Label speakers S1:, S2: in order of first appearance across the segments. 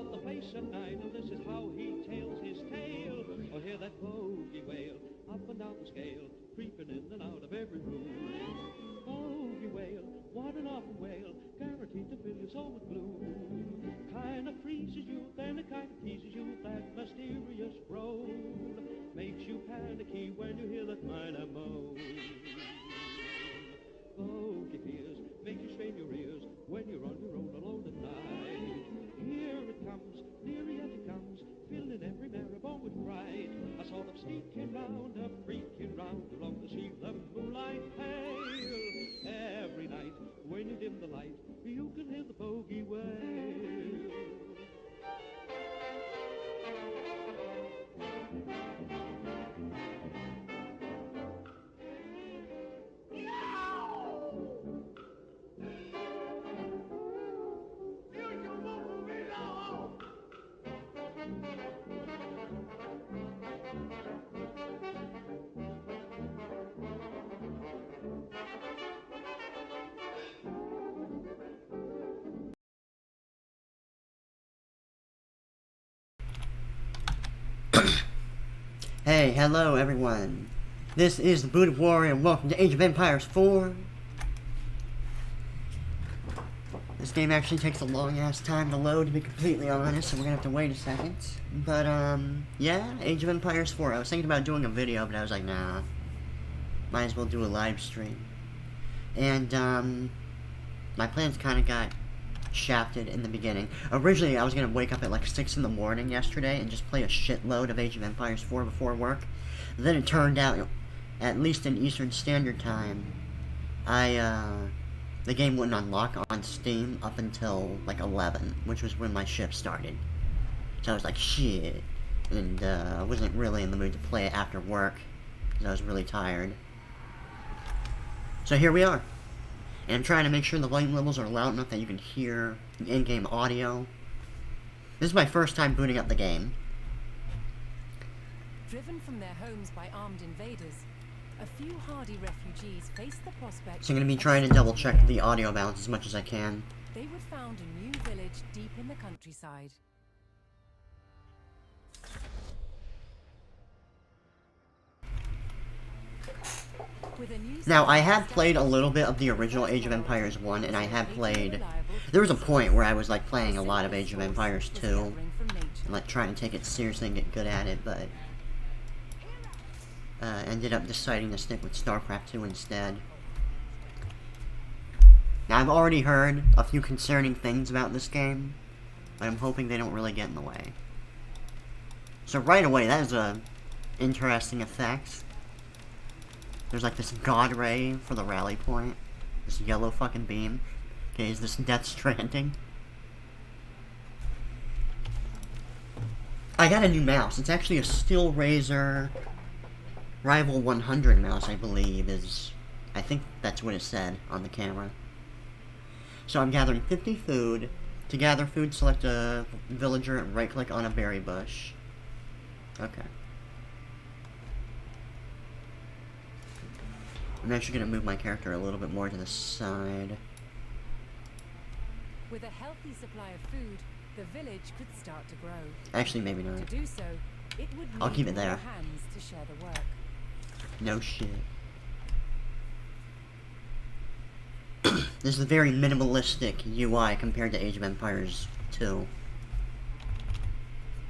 S1: on the place at night, and this is how he tells his tale. Oh, hear that bogey wail, up and down the scale, creeping in and out of every room. Bogey wail, what an awful wail, guaranteed to fill your soul with gloom. Kind of freezes you, then it kind of teases you, that mysterious road makes you panicky when you hear that minor moan. Bogey fears make you strain your ears when you're on your own alone at night. Here it comes, near yet it comes, filling every marrow bone with fright. A sort of sneaking round, a freaking round along to see the moonlight pale. Every night, when you dim the light, you can hear the bogey wail.
S2: Hey, hello everyone. This is the Booted Warrior and welcome to Age of Empires 4. This game actually takes a long ass time to load, to be completely honest, so we're gonna have to wait a second. But yeah, Age of Empires 4. I was thinking about doing a video, but I was like, nah. Might as well do a live stream. And my plans kinda got shafted in the beginning. Originally, I was gonna wake up at like 6 in the morning yesterday and just play a shitload of Age of Empires 4 before work. Then it turned out, at least in Eastern Standard Time, the game wouldn't unlock on Steam up until like 11, which was when my shift started. So I was like, shit. And I wasn't really in the mood to play it after work, because I was really tired. So here we are. And I'm trying to make sure the volume levels are loud enough that you can hear the in-game audio. This is my first time booting up the game.
S3: Driven from their homes by armed invaders, a few hardy refugees face the prospect.
S2: So I'm going to be trying to double check the audio balance as much as I can.
S3: They would found a new village deep in the countryside.
S2: Now, I have played a little bit of the original Age of Empires 1, and I have played... There was a point where I was, like, playing a lot of Age of Empires 2, and, like, trying to take it seriously and get good at it, but... ended up deciding to stick with StarCraft 2 instead. Now, I've already heard a few concerning things about this game, but I'm hoping they don't really get in the way. So right away, that is a interesting effect. There's like this god ray for the rally point. This yellow fucking beam. Okay, is this Death Stranding? I got a new mouse. It's actually a Steel Razor Rival 100 mouse, I believe, is... I think that's what it said on the camera. So I'm gathering 50 food. To gather food, select a villager and right-click on a berry bush. Okay. I'm actually going to move my character a little bit more to the side.
S3: With a healthy supply of food, the village could start to grow.
S2: Actually, maybe not.
S3: To do so, it would
S2: I'll
S3: need
S2: keep it
S3: more
S2: there.
S3: hands to share the work.
S2: No shit. This is a very minimalistic UI compared to Age of Empires 2.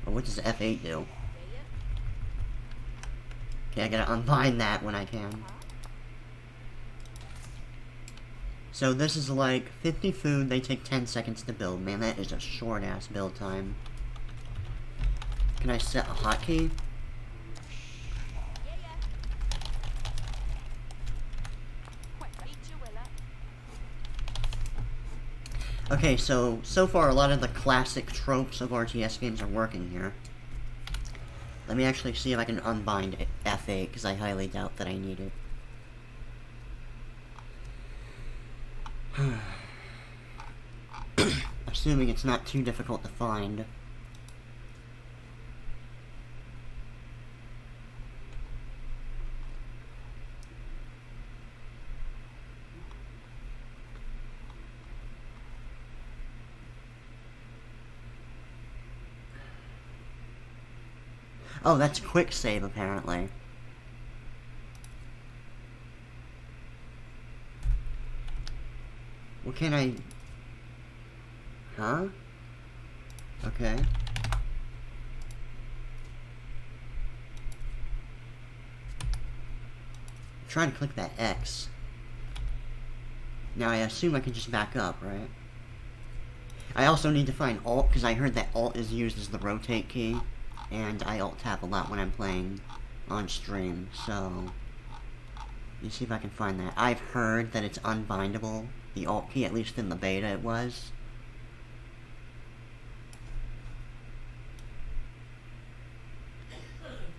S2: Or what does F8 do? Okay, I gotta unbind that when I can. So this is like 50 food, they take 10 seconds to build. Man, that is a short-ass build time. Can I set a hotkey? Okay, so far a lot of the classic tropes of RTS games are working here. Let me actually see if I can unbind F8, because I highly doubt that I need it. Assuming it's not too difficult to find. Oh, that's quick save, apparently. What can I... Huh? Okay. Trying to click that X. Now I assume I can just back up, right? I also need to find Alt, because I heard that Alt is used as the rotate key, and I Alt tap a lot when I'm playing on stream, so... Let me see if I can find that. I've heard that it's unbindable, the Alt key, at least in the beta it was.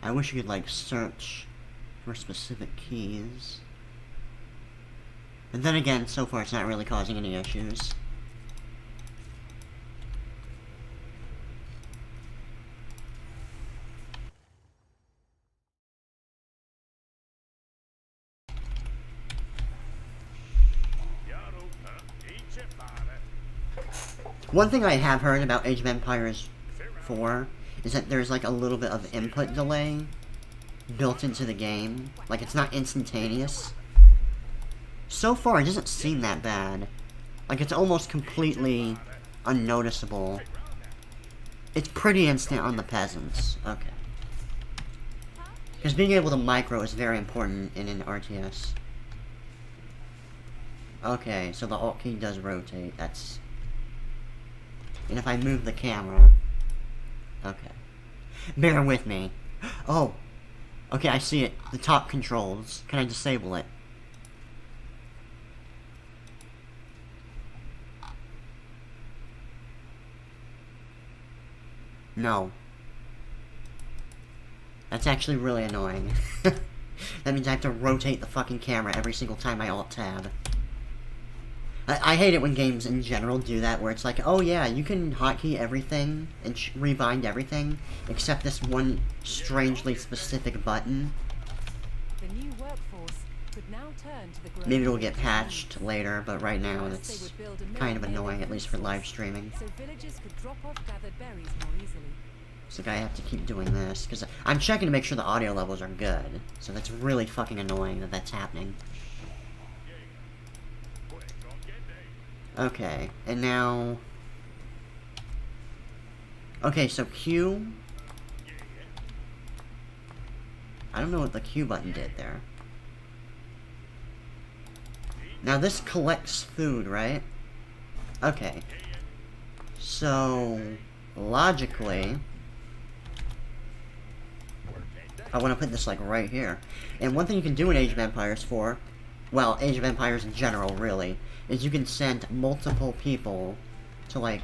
S2: I wish you could, like, search for specific keys. But then again, so far it's not really causing any issues. One thing I have heard about Age of Empires 4 is that there's like a little bit of input delay built into the game. Like, it's not instantaneous. So far, it doesn't seem that bad. Like, it's almost completely unnoticeable. It's pretty instant on the peasants. Okay. Because being able to micro is very important in an RTS. Okay, so the Alt key does rotate. That's... And if I move the camera... Okay. Bear with me. Oh! Okay, I see it. The top controls. Can I disable it? No. That's actually really annoying. That means I have to rotate the fucking camera every single time I Alt-tab. I hate it when games in general do that, where it's like, oh yeah, you can hotkey everything and rebind everything, except this one strangely specific button.
S3: The new workforce could now turn to the
S2: Maybe it'll get patched later, but right now it's kind of annoying, at least for live streaming.
S3: So villagers could drop off gathered berries more easily.
S2: So I have to keep doing this, because I'm checking to make sure the audio levels are good. So that's really fucking annoying that that's happening. Okay, and now... Okay, so Q... I don't know what the Q button did there. Now this collects food, right? Okay. So... Logically... I want to put this, like, right here. And one thing you can do in Age of Empires 4... Well, Age of Empires in general, really... is you can send multiple people to, like,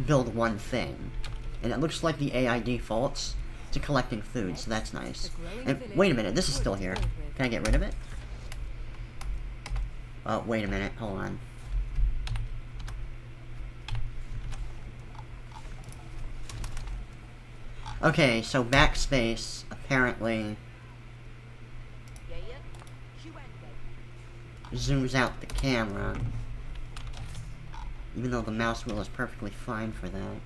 S2: build one thing. And it looks like the AI defaults to collecting food, so that's nice. And wait a minute, this is still here. Can I get rid of it? Oh, wait a minute, hold on. Okay, so backspace, apparently... zooms out the camera, even though the mouse wheel is perfectly fine for that.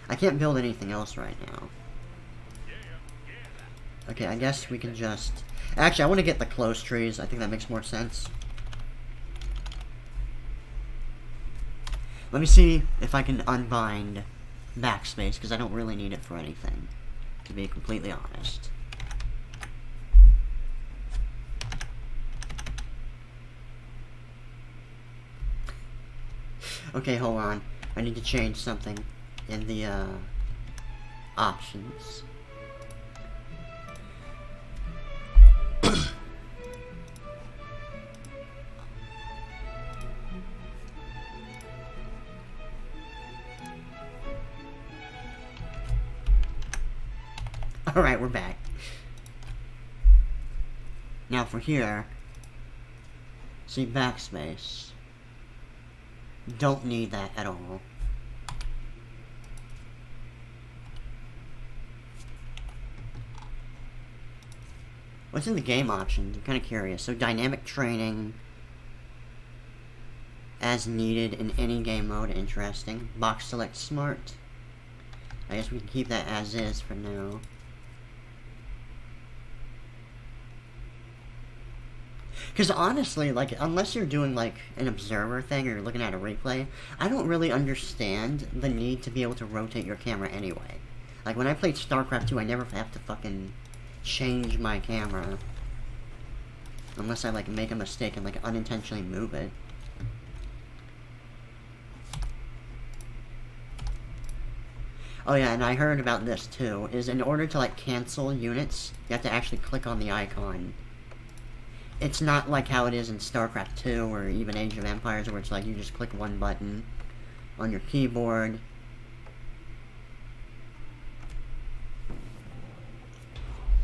S2: I can't build anything else right now. Okay, I guess we can just... Actually, I want to get the close trees. I think that makes more sense. Let me see if I can unbind backspace, because I don't really need it for anything, to be completely honest. Okay, hold on. I need to change something in the, options. Alright, we're back. Now for here, see backspace. Don't need that at all. What's in the game options? I'm kind of curious. So dynamic training as needed in any game mode. Interesting. Box select smart. I guess we can keep that as is for now. Because honestly, like, unless you're doing, like, an observer thing or you're looking at a replay, I don't really understand the need to be able to rotate your camera anyway. Like, when I played StarCraft 2, I never have to fucking change my camera. Unless I, like, make a mistake and, like, unintentionally move it. Oh yeah, and I heard about this too, is in order to, like, cancel units, you have to actually click on the icon. It's not like how it is in StarCraft 2 or even Age of Empires, where it's like you just click one button on your keyboard.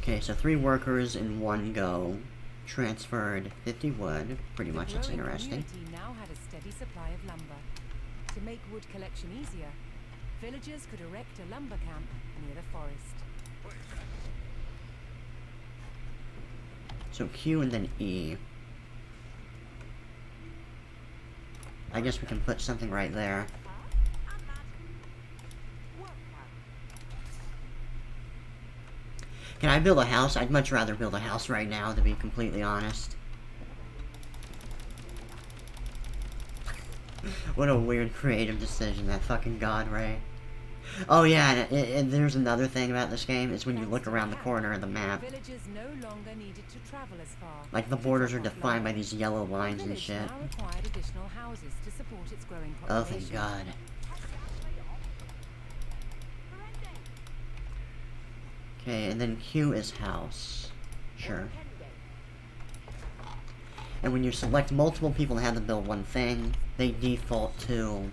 S2: Okay, so 3 workers in one go. Transferred 50 wood. Pretty much, it's interesting.
S3: The community now had a steady supply of lumber. To make wood collection easier, villagers could erect a lumber camp near the forest.
S2: So Q and then E. I guess we can put something right there. Can I build a house? I'd much rather build a house right now, to be completely honest. What a weird creative decision, that fucking God Ray. Oh yeah, and there's another thing about this game, is when you look around the corner of the map,
S3: Villagers no longer needed to travel as far.
S2: like, the borders are defined by these yellow lines and shit.
S3: Now required additional houses to support its growing
S2: Oh,
S3: population.
S2: thank God. Okay, and then Q is house. Sure. And when you select multiple people to have them build one thing, they default to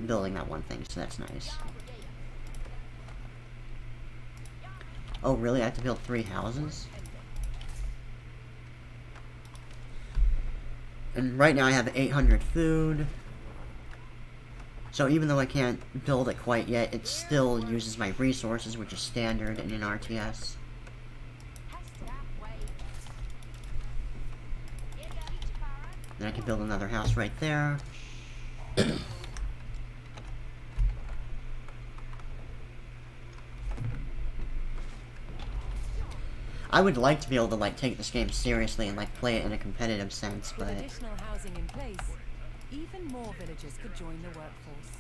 S2: building that one thing, so that's nice. Oh, really? I have to build 3 houses? And right now I have 800 food. So even though I can't build it quite yet, it still uses my resources, which is standard in an RTS. Then I can build another house right there. I would like to be able to, like, take this game seriously and, like, play it in a competitive sense, but...
S3: With additional housing in place, even more villagers could join the workforce.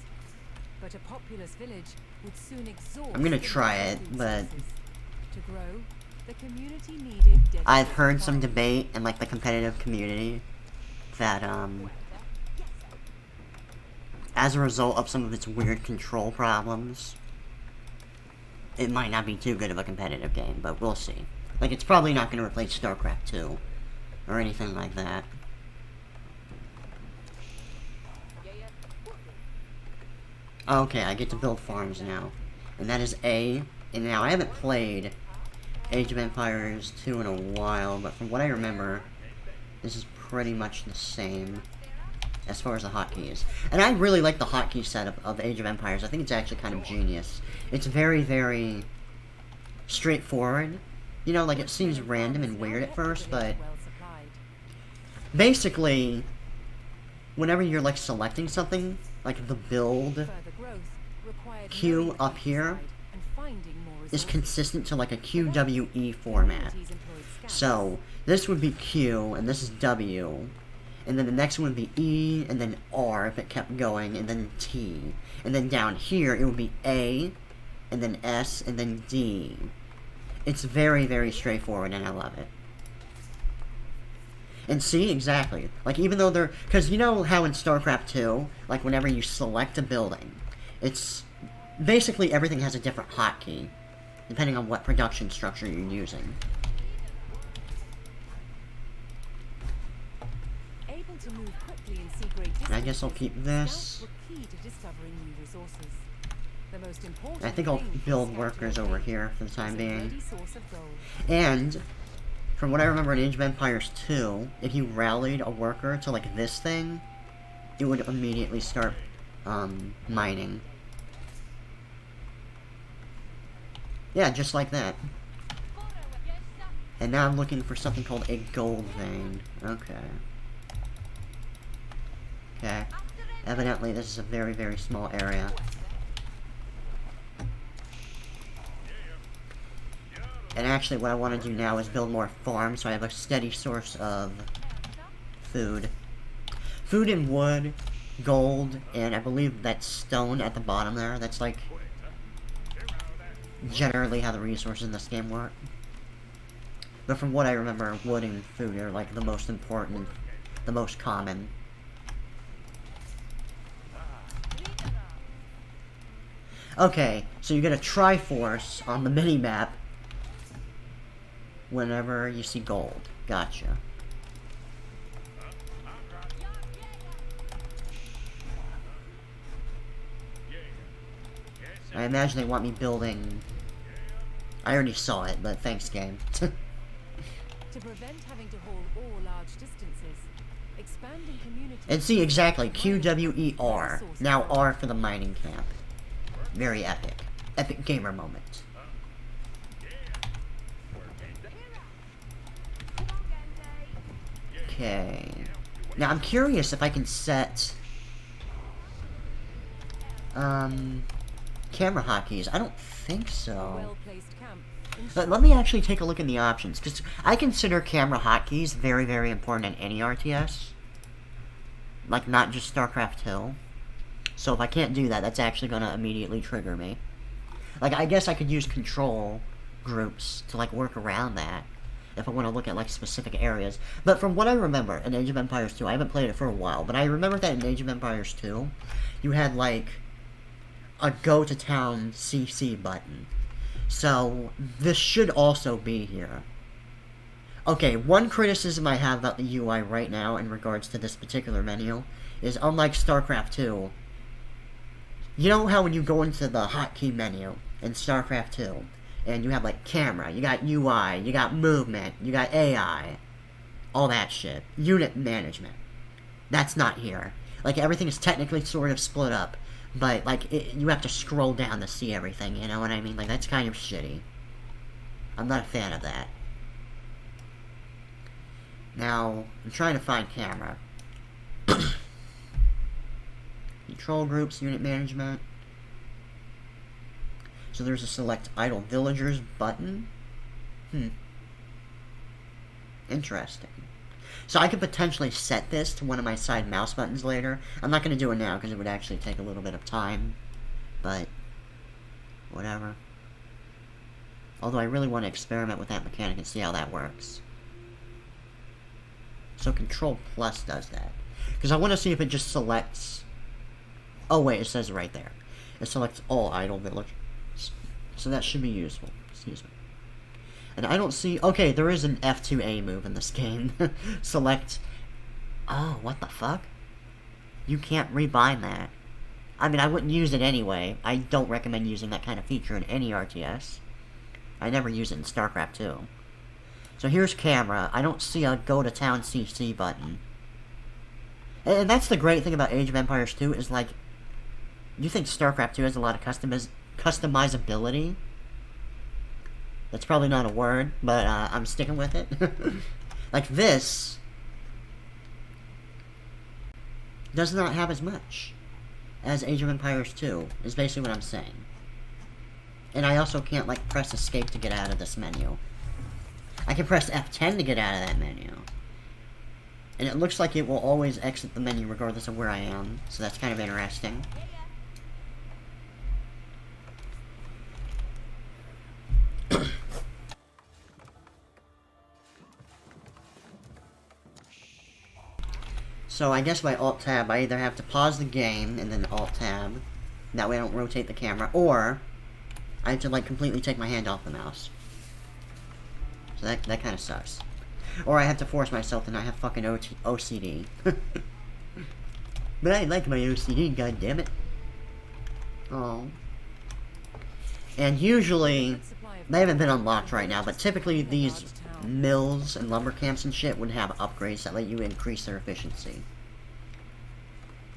S3: But a populous village would soon exhaust...
S2: I'm gonna try it, but...
S3: To grow, the community needed...
S2: I've heard some debate in, like, the competitive community that, as a result of some of its weird control problems, it might not be too good of a competitive game, but we'll see. Like, it's probably not going to replace StarCraft 2, or anything like that. Okay, I get to build farms now. And that is A. And now, I haven't played Age of Empires 2 in a while, but from what I remember, this is pretty much the same as far as the hotkeys. And I really like the hotkey setup of Age of Empires. I think it's actually kind of genius. It's very, very straightforward. You know, like, it seems random and weird at first, but basically, whenever you're, like, selecting something, like the build queue up here is consistent to, like, a QWE format. So, this would be Q, and this is W, and then the next one would be E, and then R if it kept going, and then T. And then down here, it would be A, and then S, and then D. It's very, very straightforward, and I love it. And see, exactly. Like, even though they're... Because you know how in StarCraft 2, like, whenever you select a building, it's... Basically, everything has a different hotkey, depending on what production structure you're using.
S3: Able to move quickly and see great
S2: And I guess I'll keep this.
S3: Scouts were key to discovering new resources. The most important
S2: I think I'll
S3: thing
S2: build
S3: for
S2: workers over here for the time
S3: was a
S2: being.
S3: ready source of gold.
S2: And, from what I remember in Age of Empires 2, if you rallied a worker to, like, this thing, it would immediately start, mining. Yeah, just like that. And now I'm looking for something called a gold vein. Okay. Okay. Evidently, this is a very, very small area. And actually, what I want to do now is build more farms so I have a steady source of food. Food and wood, gold, and I believe that stone at the bottom there. That's like generally how the resources in this game work. But from what I remember, wood and food are like the most important, the most common. Okay, so you get a Triforce on the mini-map whenever you see gold. Gotcha. I imagine they want me building... I already saw it, but thanks, game.
S3: To prevent having to haul all large distances, expanding communities...
S2: And see, exactly, QWER. Now R for the mining camp. Very epic. Epic gamer moment. Okay. Now, I'm curious if I can set... camera hotkeys. I don't think so. But let me actually take a look in the options, because I consider camera hotkeys very, very important in any RTS. Like, not just StarCraft 2. So if I can't do that, that's actually going to immediately trigger me. Like, I guess I could use control groups to, like, work around that. If I want to look at, like, specific areas. But from what I remember in Age of Empires 2, I haven't played it for a while, but I remember that in Age of Empires 2, you had, like, a go to town CC button. So this should also be here. Okay, one criticism I have about the UI right now in regards to this particular menu is, unlike StarCraft 2, you know how when you go into the hotkey menu in StarCraft 2 and you have like camera, you got UI, you got movement, you got AI, all that shit, unit management. That's not here. Like, everything is technically sort of split up. But, like, you have to scroll down to see everything, you know what I mean? Like, that's kind of shitty. I'm not a fan of that. Now, I'm trying to find camera. Control groups, unit management. So there's a select idle villagers button. Interesting. So I could potentially set this to one of my side mouse buttons later. I'm not going to do it now because it would actually take a little bit of time. But, whatever. Although I really want to experiment with that mechanic and see how that works. So Control Plus does that. Because I want to see if it just selects... Oh wait, it says it right there. It selects all idle villagers. So that should be useful. Excuse me. And I don't see... Okay, there is an F2A move in this game. Select... Oh, what the fuck? You can't rebind that. I mean, I wouldn't use it anyway. I don't recommend using that kind of feature in any RTS. I never use it in StarCraft 2. So here's camera. I don't see a go to town CC button. And that's the great thing about Age of Empires 2 is, like... You think StarCraft 2 has a lot of customizability? That's probably not a word, but I'm sticking with it. Like, this does not have as much as Age of Empires 2, is basically what I'm saying. And I also can't, like, press escape to get out of this menu. I can press F10 to get out of that menu. And it looks like it will always exit the menu regardless of where I am, so that's kind of interesting. So I guess by Alt-Tab, I either have to pause the game and then Alt-Tab. That way I don't rotate the camera. Or, I have to, like, completely take my hand off the mouse. So that kind of sucks. Or I have to force myself to not have fucking OCD. But I like my OCD, goddammit. Oh. And usually, they haven't been unlocked right now, but typically these mills and lumber camps and shit would have upgrades that let you increase their efficiency.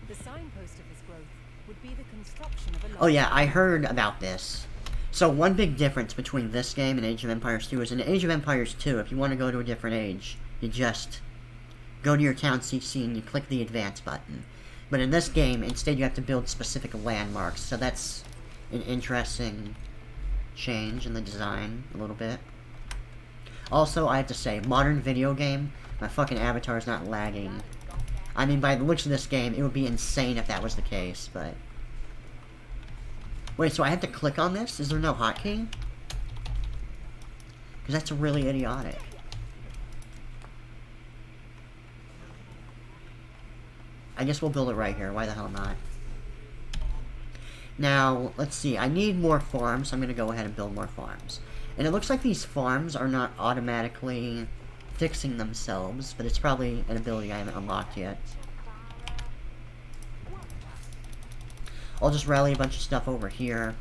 S3: The signpost of this growth would be the construction of a
S2: Oh yeah, I heard about this. So one big difference between this game and Age of Empires 2 is in Age of Empires 2, if you want to go to a different age, you just go to your town CC and you click the advance button. But in this game, instead you have to build specific landmarks, so that's an interesting change in the design a little bit. Also, I have to say, modern video game, my fucking avatar is not lagging. I mean, by the looks of this game, it would be insane if that was the case, but... Wait, so I have to click on this? Is there no hotkey? Because that's really idiotic. I guess we'll build it right here. Why the hell not? Now, let's see. I need more farms, so I'm going to go ahead and build more farms. And it looks like these farms are not automatically fixing themselves, but it's probably an ability I haven't unlocked yet. I'll just rally a bunch of stuff over here.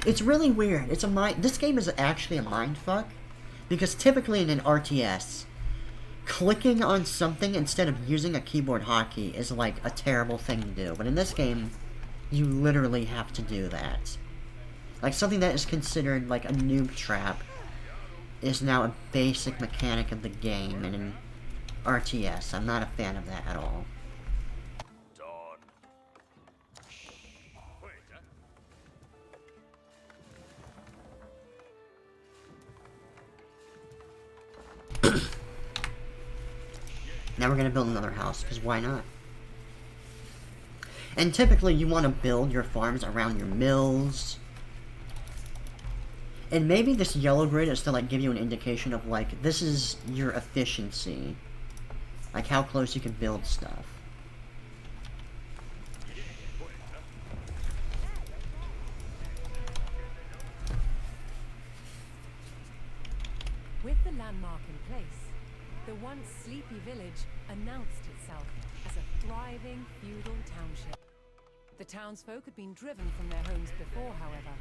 S2: It's really weird. It's a this game is actually a mindfuck, because typically in an RTS, clicking on something instead of using a keyboard hotkey is like a terrible thing to do. But in this game, you literally have to do that. Like, something that is considered like a noob trap is now a basic mechanic of the game, and in RTS, I'm not a fan of that at all. Now we're going to build another house, because why not? And typically you want to build your farms around your mills. And maybe this yellow grid is to like give you an indication of like, this is your efficiency. Like how close you can build stuff.
S3: With the landmark in place, the once sleepy village announced itself as a thriving feudal township. The townsfolk had been driven from their homes before, however.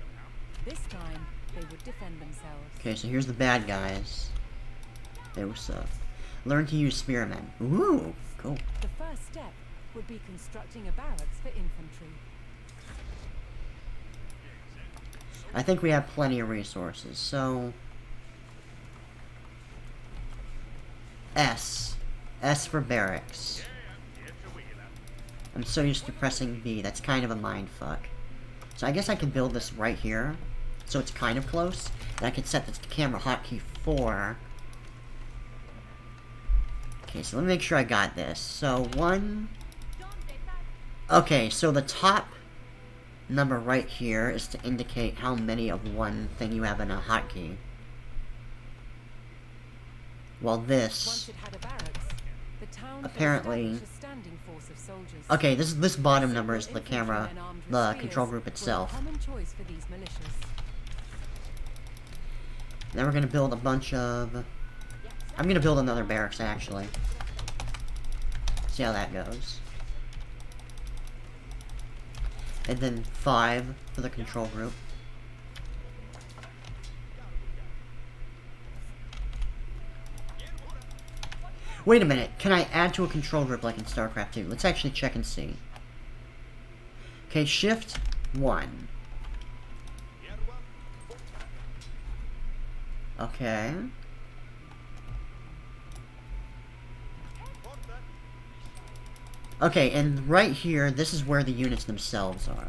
S3: This time, they would defend themselves.
S2: Okay, so here's the bad guys. Hey, what's up? Learn to use spearmen. Ooh, cool.
S3: The first step would be constructing a barracks for infantry.
S2: I think we have plenty of resources, so... S. S for barracks. I'm so used to pressing B, that's kind of a mindfuck. So I guess I can build this right here, so it's kind of close, and I can set this camera hotkey 4. Okay, so let me make sure I got this. So 1... Okay, so the top number right here is to indicate how many of one thing you have in a hotkey. While this... apparently... Okay, this bottom number is the camera, the control group itself. Then we're gonna build a bunch of... I'm gonna build another barracks, actually. See how that goes. And then 5 for the control group. Wait a minute, can I add to a control group like in StarCraft 2? Let's actually check and see. Okay, shift 1. Okay. Okay, and right here, this is where the units themselves are.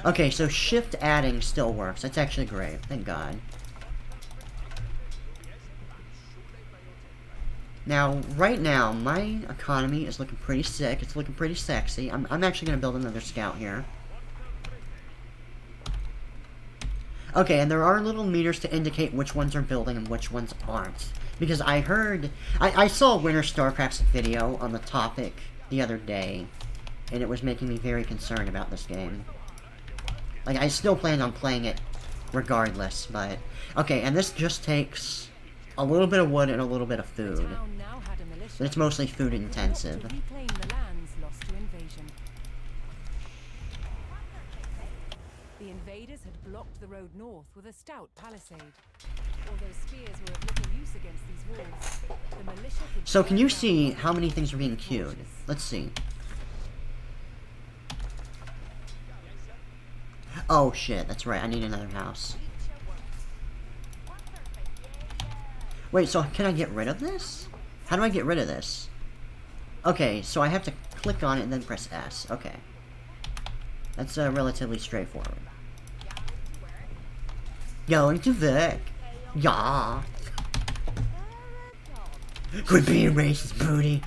S2: Okay, so shift adding still works. That's actually great. Thank God. Now, right now, my economy is looking pretty sick. It's looking pretty sexy. I'm actually going to build another scout here. Okay, and there are little meters to indicate which ones are building and which ones aren't. Because I heard... I saw Winter StarCraft's video on the topic the other day, and it was making me very concerned about this game. Like, I still plan on playing it regardless, but... Okay, and this just takes a little bit of wood and a little bit of food. But it's mostly food intensive.
S3: The invaders had blocked the road north with a stout palisade. Although spears were of little use against these walls, the militia could...
S2: So can you see how many things are being queued? Let's see. Oh shit, that's right, I need another house. Wait, so can I get rid of this? How do I get rid of this? Okay, so I have to click on it and then press S. Okay. That's relatively straightforward. Going to Vic. Yeah. Quit being racist, booty.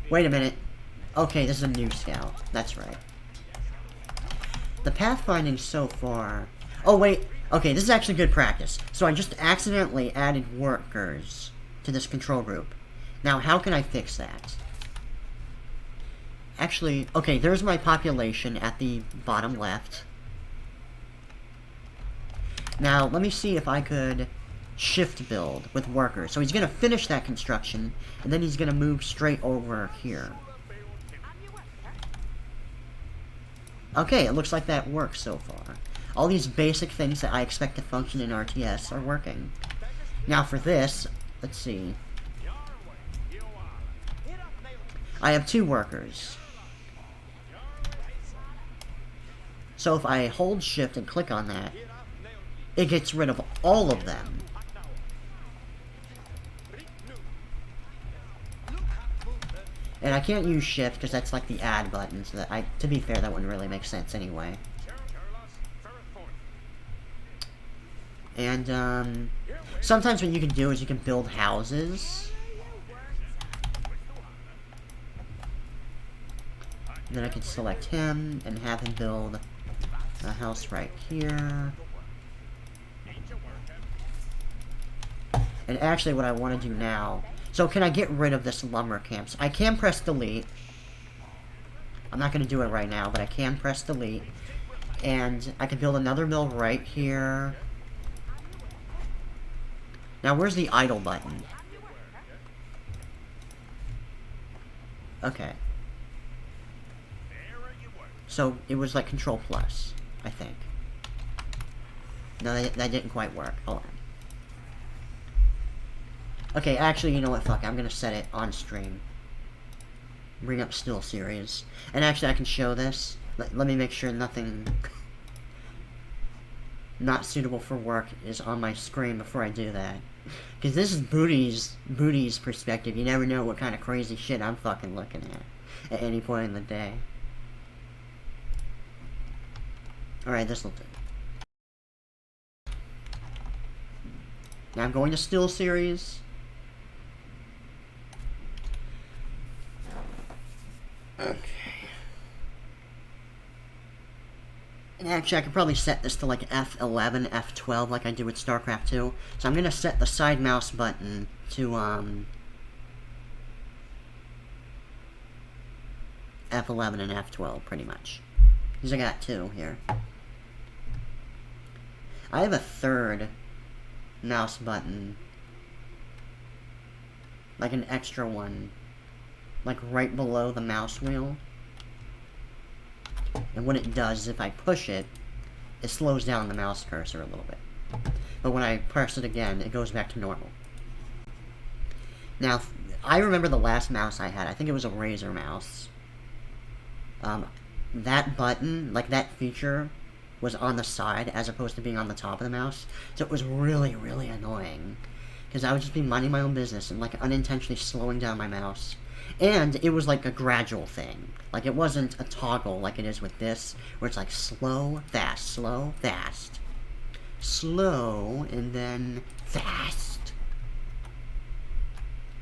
S2: Wait a minute. Okay, this is a new scout. That's right. The pathfinding so far... Oh, wait. Okay, this is actually good practice. So I just accidentally added workers to this control group. Now, how can I fix that? Actually, okay, there's my population at the bottom left. Now, let me see if I could shift build with workers. So he's going to finish that construction, and then he's going to move straight over here. Okay, it looks like that works so far. All these basic things that I expect to function in RTS are working. Now for this, let's see. I have 2 workers. So if I hold shift and click on that, it gets rid of all of them. And I can't use shift because that's like the add button, so that to be fair, that wouldn't really make sense anyway. And sometimes what you can do is you can build houses. Then I can select him and have him build a house right here. And actually what I want to do now... So can I get rid of this lumber camps? I can press delete. I'm not going to do it right now, but I can press delete. And I can build another mill right here. Now where's the idle button? Okay. So it was like Control Plus, I think. No, that didn't quite work. Hold on. Okay, actually, you know what? Fuck, I'm gonna set it on stream. Bring up still series. And actually, I can show this. Let me make sure nothing not suitable for work is on my screen before I do that. Because this is Booty's perspective. You never know what kind of crazy shit I'm fucking looking at any point in the day. Alright, this'll do. Now I'm going to still series. Okay. And actually, I could probably set this to like F11, F12 like I do with StarCraft 2. So I'm gonna set the side mouse button to, F11 and F12, pretty much. Because I got 2 here. I have a third mouse button. Like an extra one. Like right below the mouse wheel. And what it does is if I push it, it slows down the mouse cursor a little bit. But when I press it again, it goes back to normal. Now, I remember the last mouse I had. I think it was a Razer mouse. That button, like that feature, was on the side as opposed to being on the top of the mouse. So it was really, really annoying. Because I would just be minding my own business and like unintentionally slowing down my mouse. And it was like a gradual thing. Like it wasn't a toggle like it is with this, where it's like slow, fast, slow, fast. Slow, and then fast.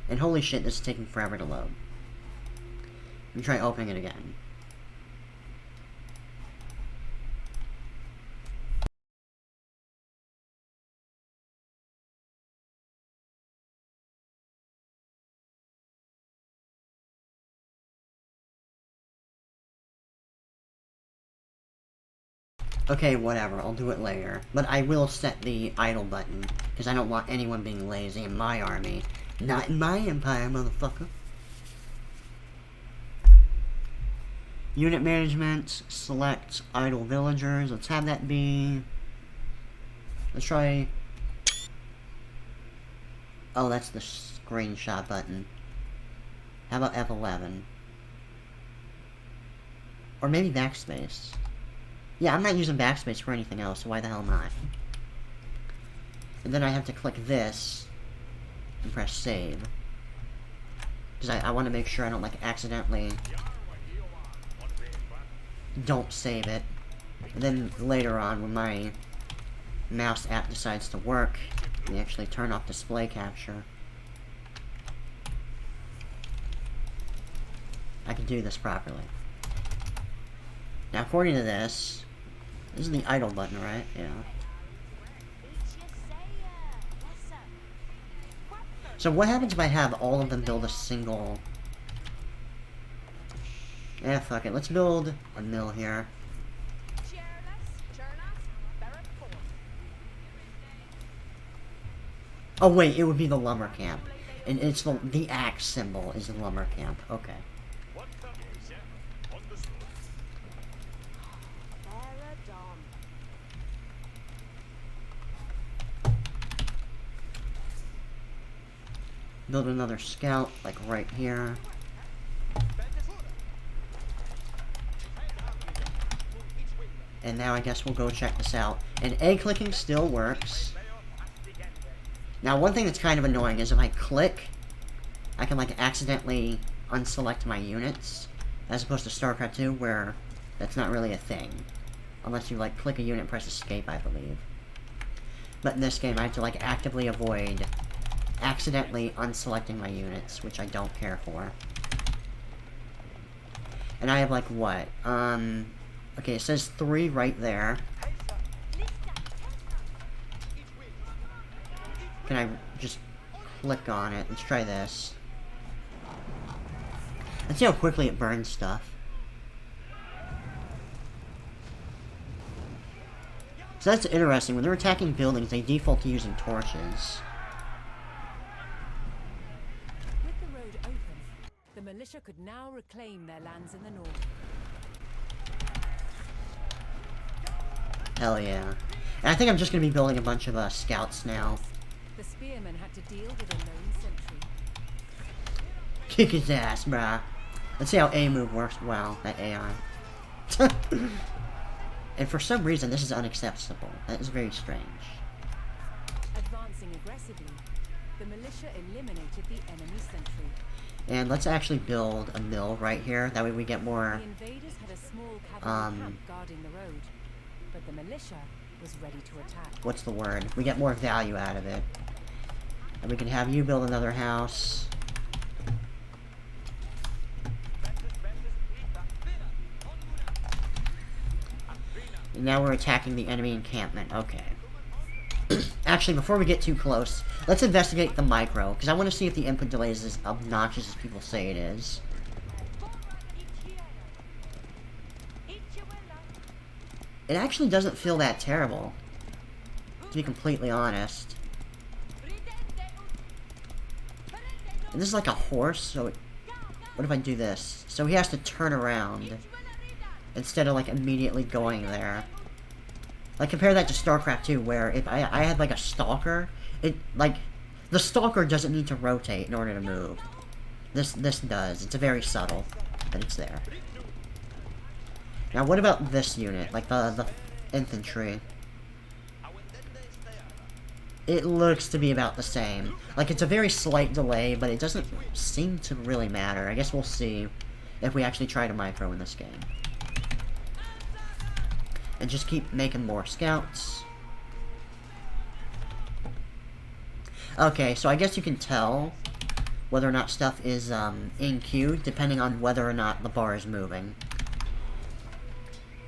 S2: And holy shit, this is taking forever to load. Let me try opening it again. Okay, whatever, I'll do it later. But I will set the idle button, because I don't want anyone being lazy in my army. Not in my empire, motherfucker. Unit management, select idle villagers. Let's have that be... Let's try... Oh, that's the screenshot button. How about F11? Or maybe backspace. Yeah, I'm not using backspace for anything else, so why the hell not? And then I have to click this and press save. Because I want to make sure I don't, like, accidentally don't save it. And then later on, when my mouse app decides to work, we actually turn off display capture. I can do this properly. Now, according to this is the idle button, right? Yeah. So what happens if I have all of them build a single... Eh, fuck it. Let's build a mill here. Oh wait, it would be the lumber camp. And it's the axe symbol is the lumber camp. Okay. Build another scout, like right here. And now I guess we'll go check this out. And A clicking still works. Now one thing that's kind of annoying is if I click, I can like accidentally unselect my units. As opposed to StarCraft 2 where that's not really a thing. Unless you like click a unit and press escape, I believe. But in this game I have to like actively avoid accidentally unselecting my units, which I don't care for. And I have like what? Okay, it says 3 right there. Can I just click on it? Let's try this. Let's see how quickly it burns stuff. So that's interesting. When they're attacking buildings, they default to using torches.
S3: The militia could now reclaim their lands in the north.
S2: Hell yeah. And I think I'm just going to be building a bunch of scouts now.
S3: The spearmen had to deal with a lone sentry.
S2: Kick his ass, brah. Let's see how A move works. Wow, that AI. And for some reason, this is unacceptable. That is very strange.
S3: Advancing aggressively, the militia eliminated the enemy sentry.
S2: And let's actually build a mill right here. That way we get more...
S3: The invaders had a small cavalry camp guarding the road, but the militia was ready to attack.
S2: What's the word? We get more value out of it. And we can have you build another house. And now we're attacking the enemy encampment. Okay. Actually, before we get too close, let's investigate the micro, because I want to see if the input delay is as obnoxious as people say it is. It actually doesn't feel that terrible, to be completely honest. And this is like a horse, so what if I do this? So he has to turn around, instead of like immediately going there. Like, compare that to StarCraft 2, where if I had, like, a stalker, the stalker doesn't need to rotate in order to move. This does. It's very subtle, but it's there. Now, what about this unit? Like, the infantry. It looks to be about the same. Like, it's a very slight delay, but it doesn't seem to really matter. I guess we'll see if we actually try to micro in this game. And just keep making more scouts. Okay, so I guess you can tell whether or not stuff is in queue, depending on whether or not the bar is moving.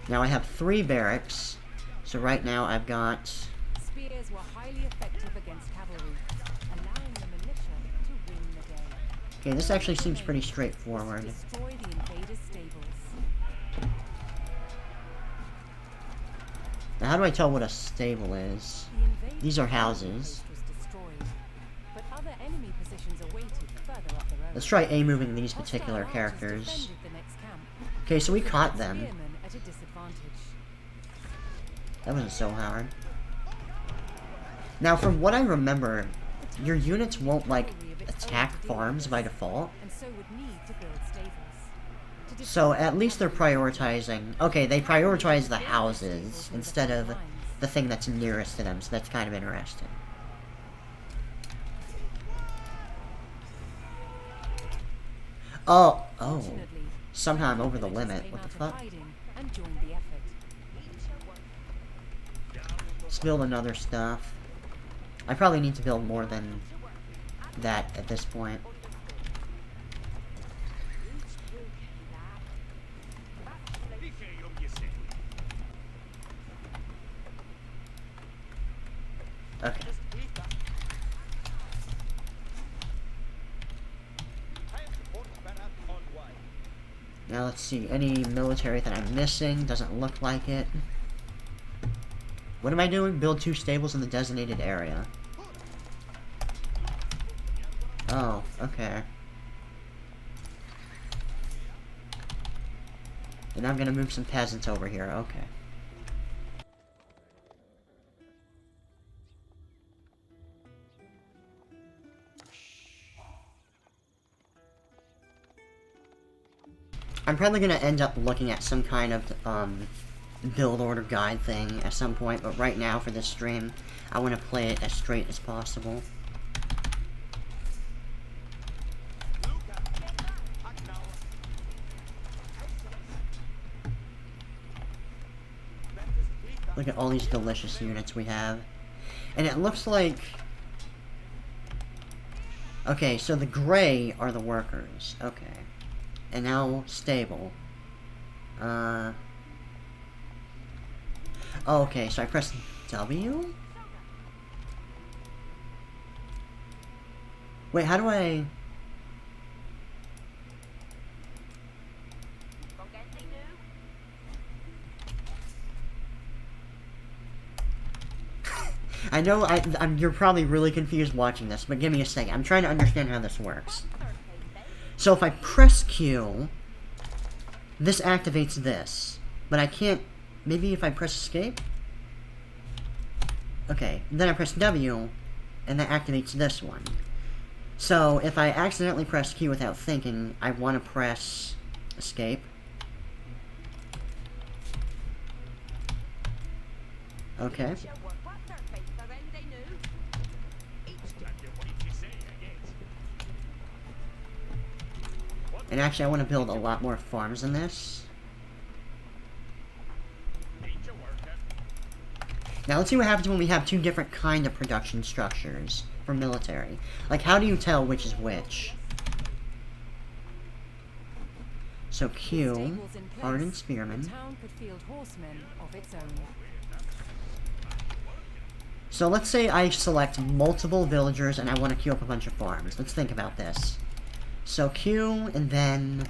S2: Now I have 3 barracks, so right now I've got...
S3: Spears were highly effective against cavalry, allowing the militia to win the day.
S2: Okay, this actually seems pretty straightforward.
S3: Destroy the invaders' stables.
S2: Now, how do I tell what a stable is? These are houses.
S3: But other enemy positions awaited further up the road.
S2: Let's try A-moving these particular characters. Okay, so we caught them. That wasn't so hard. Now, from what I remember, your units won't, like, attack farms by default. So, at least they're prioritizing... Okay, they prioritize the houses instead of the thing that's nearest to them, so that's kind of interesting. Oh, somehow I'm over the limit. What the fuck? Let's build another stuff. I probably need to build more than that at this point. Okay. Now let's see, any military that I'm missing? Doesn't look like it. What am I doing? Build 2 stables in the designated area. Oh, okay. And I'm gonna move some peasants over here, okay. I'm probably gonna end up looking at some kind of, build order guide thing at some point, but right now for this stream, I want to play it as straight as possible. Look at all these delicious units we have. And it looks like... Okay, so the gray are the workers. Okay. And now stable. Oh, okay, so I press W? Wait, how do I... I know you're probably really confused watching this, but give me a second. I'm trying to understand how this works. So if I press Q, this activates this, but I can't... Maybe if I press escape? Okay, then I press W, and that activates this one. So, if I accidentally press Q without thinking, I want to press escape. Okay. And actually, I want to build a lot more farms than this. Now let's see what happens when we have 2 different kind of production structures for military. Like, how do you tell which is which? So Q, Ardent Spearmen. So let's say I select multiple villagers and I want to queue up a bunch of farms. Let's think about this. So Q, and then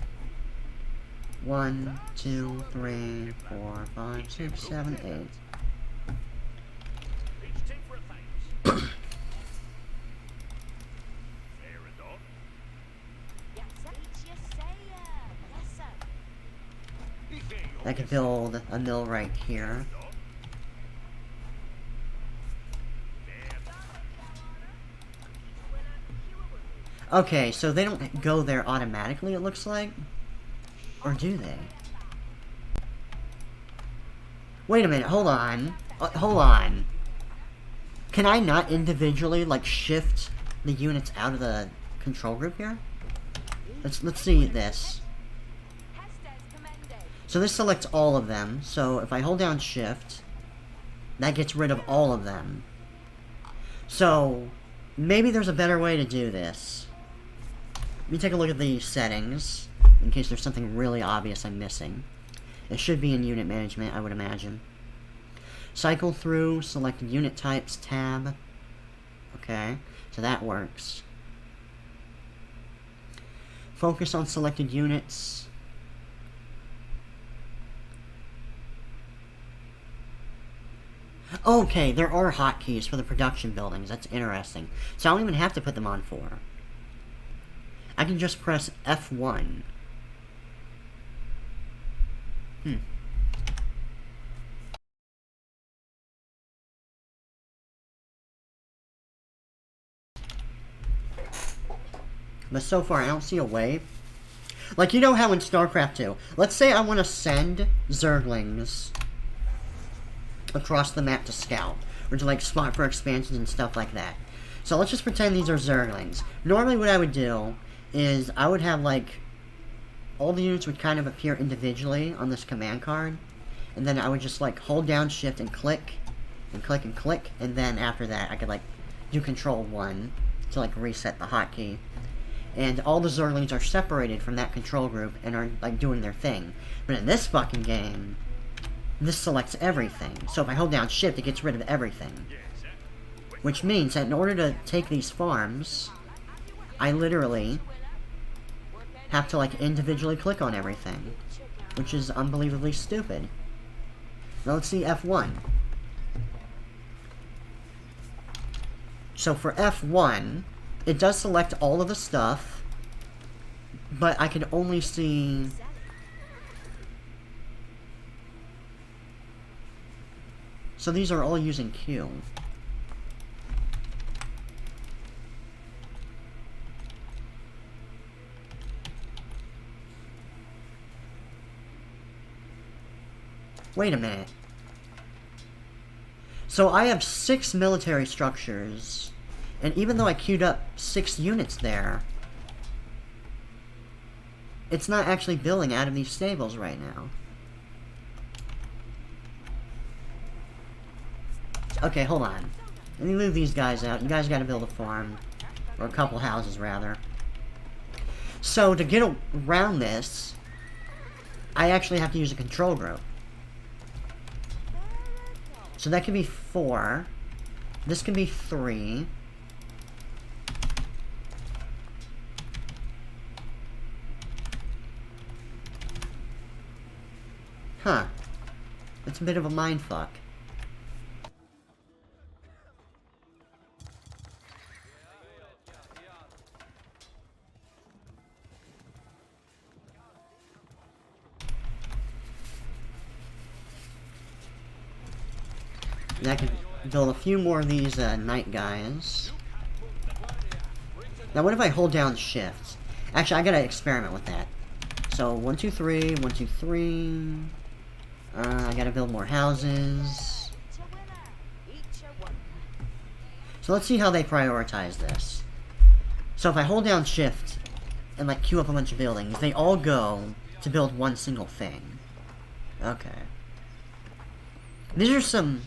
S2: 1, 2, 3, 4, 5, 6, 7, 8. I could build a mill right here. Okay, so they don't go there automatically, it looks like? Or do they? Wait a minute, hold on. Hold on. Can I not individually, like, shift the units out of the control group here? Let's see this. So this selects all of them, so if I hold down shift, that gets rid of all of them. So, maybe there's a better way to do this. Let me take a look at the settings, in case there's something really obvious I'm missing. It should be in unit management, I would imagine. Cycle through, select unit types, tab. Okay, so that works. Focus on selected units. Okay, there are hotkeys for the production buildings. That's interesting. So I don't even have to put them on 4. I can just press F1. But so far, I don't see a way. Like, you know how in StarCraft 2, let's say I want to send Zerglings across the map to scout, or to, like, spot for expansions and stuff like that. So let's just pretend these are Zerglings. Normally what I would do is I would have, like, all the units would kind of appear individually on this command card, and then I would just, like, hold down shift and click, and click, and then after that I could like do Control 1 to like reset the hotkey. And all the Zerlings are separated from that control group and are like doing their thing. But in this fucking game, this selects everything. So if I hold down shift, it gets rid of everything. Which means that in order to take these farms, I literally have to like individually click on everything. Which is unbelievably stupid. Now let's see F1. So for F1, it does select all of the stuff, but I can only see... So these are all using Q. Wait a minute. So I have 6 military structures, and even though I queued up 6 units there, it's not actually building out of these stables right now. Okay, hold on. Let me move these guys out. You guys gotta build a farm. Or a couple houses, rather. So, to get around this, I actually have to use a control group. So that could be 4. This can be 3. Huh. It's a bit of a mindfuck. And I could build a few more of these night guys. Now what if I hold down shift? Actually, I gotta experiment with that. So 1, 2, 3, 1, 2, 3. I gotta build more houses. So let's see how they prioritize this. So if I hold down shift and like queue up a bunch of buildings, they all go to build one single thing. Okay. These are some...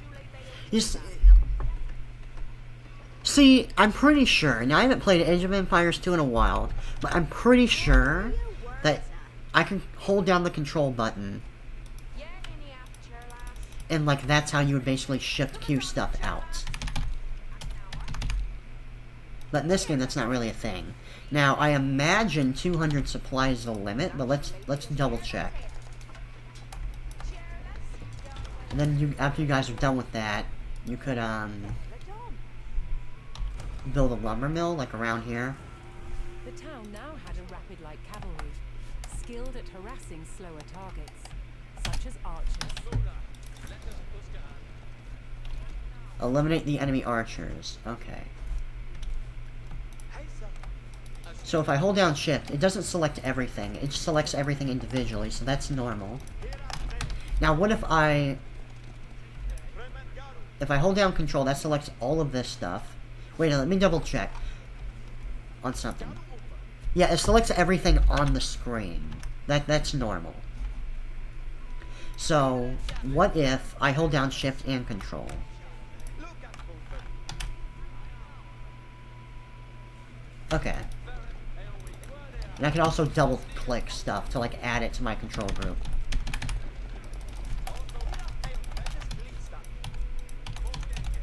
S2: See, I'm pretty sure, now I haven't played Age of Empires 2 in a while, but I'm pretty sure that I can hold down the control button, and like that's how you would basically shift Q stuff out. But in this game, that's not really a thing. Now, I imagine 200 supplies is the limit, but let's double check. And then after you guys are done with that, you could build a lumber mill like around here.
S3: The town now had a rapid light cavalry, skilled at harassing slower targets, such as archers.
S2: Eliminate the enemy archers. Okay. So if I hold down shift, it doesn't select everything. It just selects everything individually, so that's normal. Now what if I hold down control, that selects all of this stuff. Wait, let me double check on something. Yeah, it selects everything on the screen. That's normal. So, what if I hold down shift and control? Okay. And I can also double click stuff to like add it to my control group.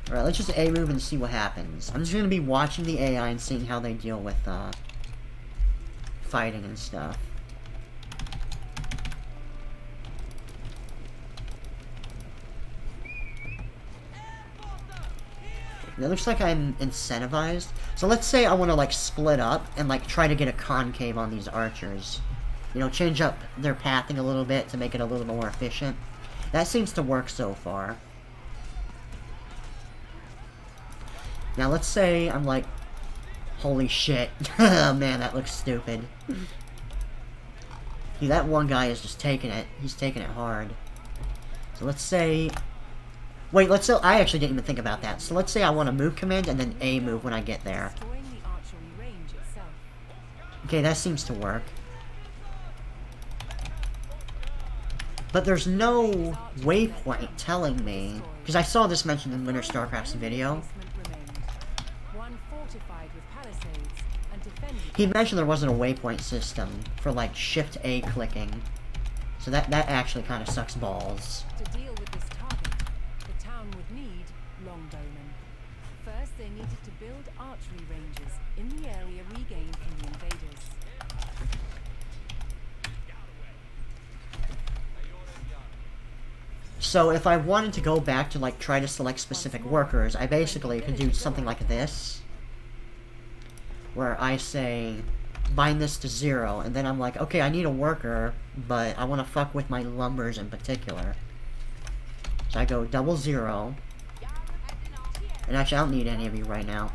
S2: Alright, let's just A move and see what happens. I'm just gonna be watching the AI and seeing how they deal with fighting and stuff. And it looks like I'm incentivized. So let's say I want to like split up and like try to get a concave on these archers. You know, change up their pathing a little bit to make it a little more efficient. That seems to work so far. Now let's say I'm like, holy shit. Oh man, that looks stupid. Dude, that one guy is just taking it. He's taking it hard. So let's say... Wait, let's say... I actually didn't even think about that. So let's say I want a move command and then A move when I get there. Okay, that seems to work. But there's no waypoint telling me, because I saw this mentioned in Winter StarCraft's video. He mentioned there wasn't a waypoint system for like Shift A clicking, so that actually kind of sucks balls.
S3: To deal with this target, the town would need longbowmen. First, they needed to build archery ranges in the area regained from the invaders.
S2: So if I wanted to go back to like try to select specific workers, I basically could do something like this, where I say bind this to 0, and then I'm like, okay, I need a worker, but I want to fuck with my lumbers in particular. So I go 00, and actually I don't need any of you right now.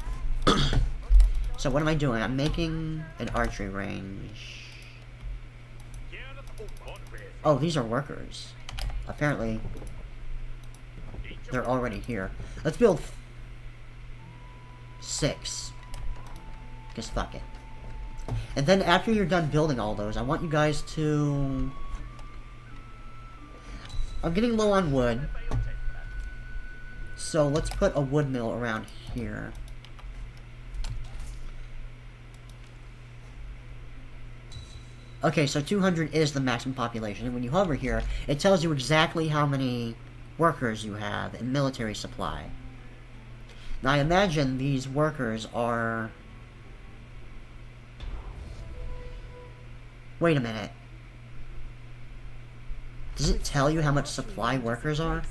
S2: So what am I doing? I'm making an archery range. Oh, these are workers. Apparently, they're already here. Let's build 6. Because fuck it. And then after you're done building all those, I want you guys to... I'm getting low on wood. So let's put a wood mill around here. Okay, so 200 is the maximum population, and when you hover here, it tells you exactly how many workers you have in military supply. Now, I imagine these workers are... Wait a minute. Does it tell you how much supply workers are?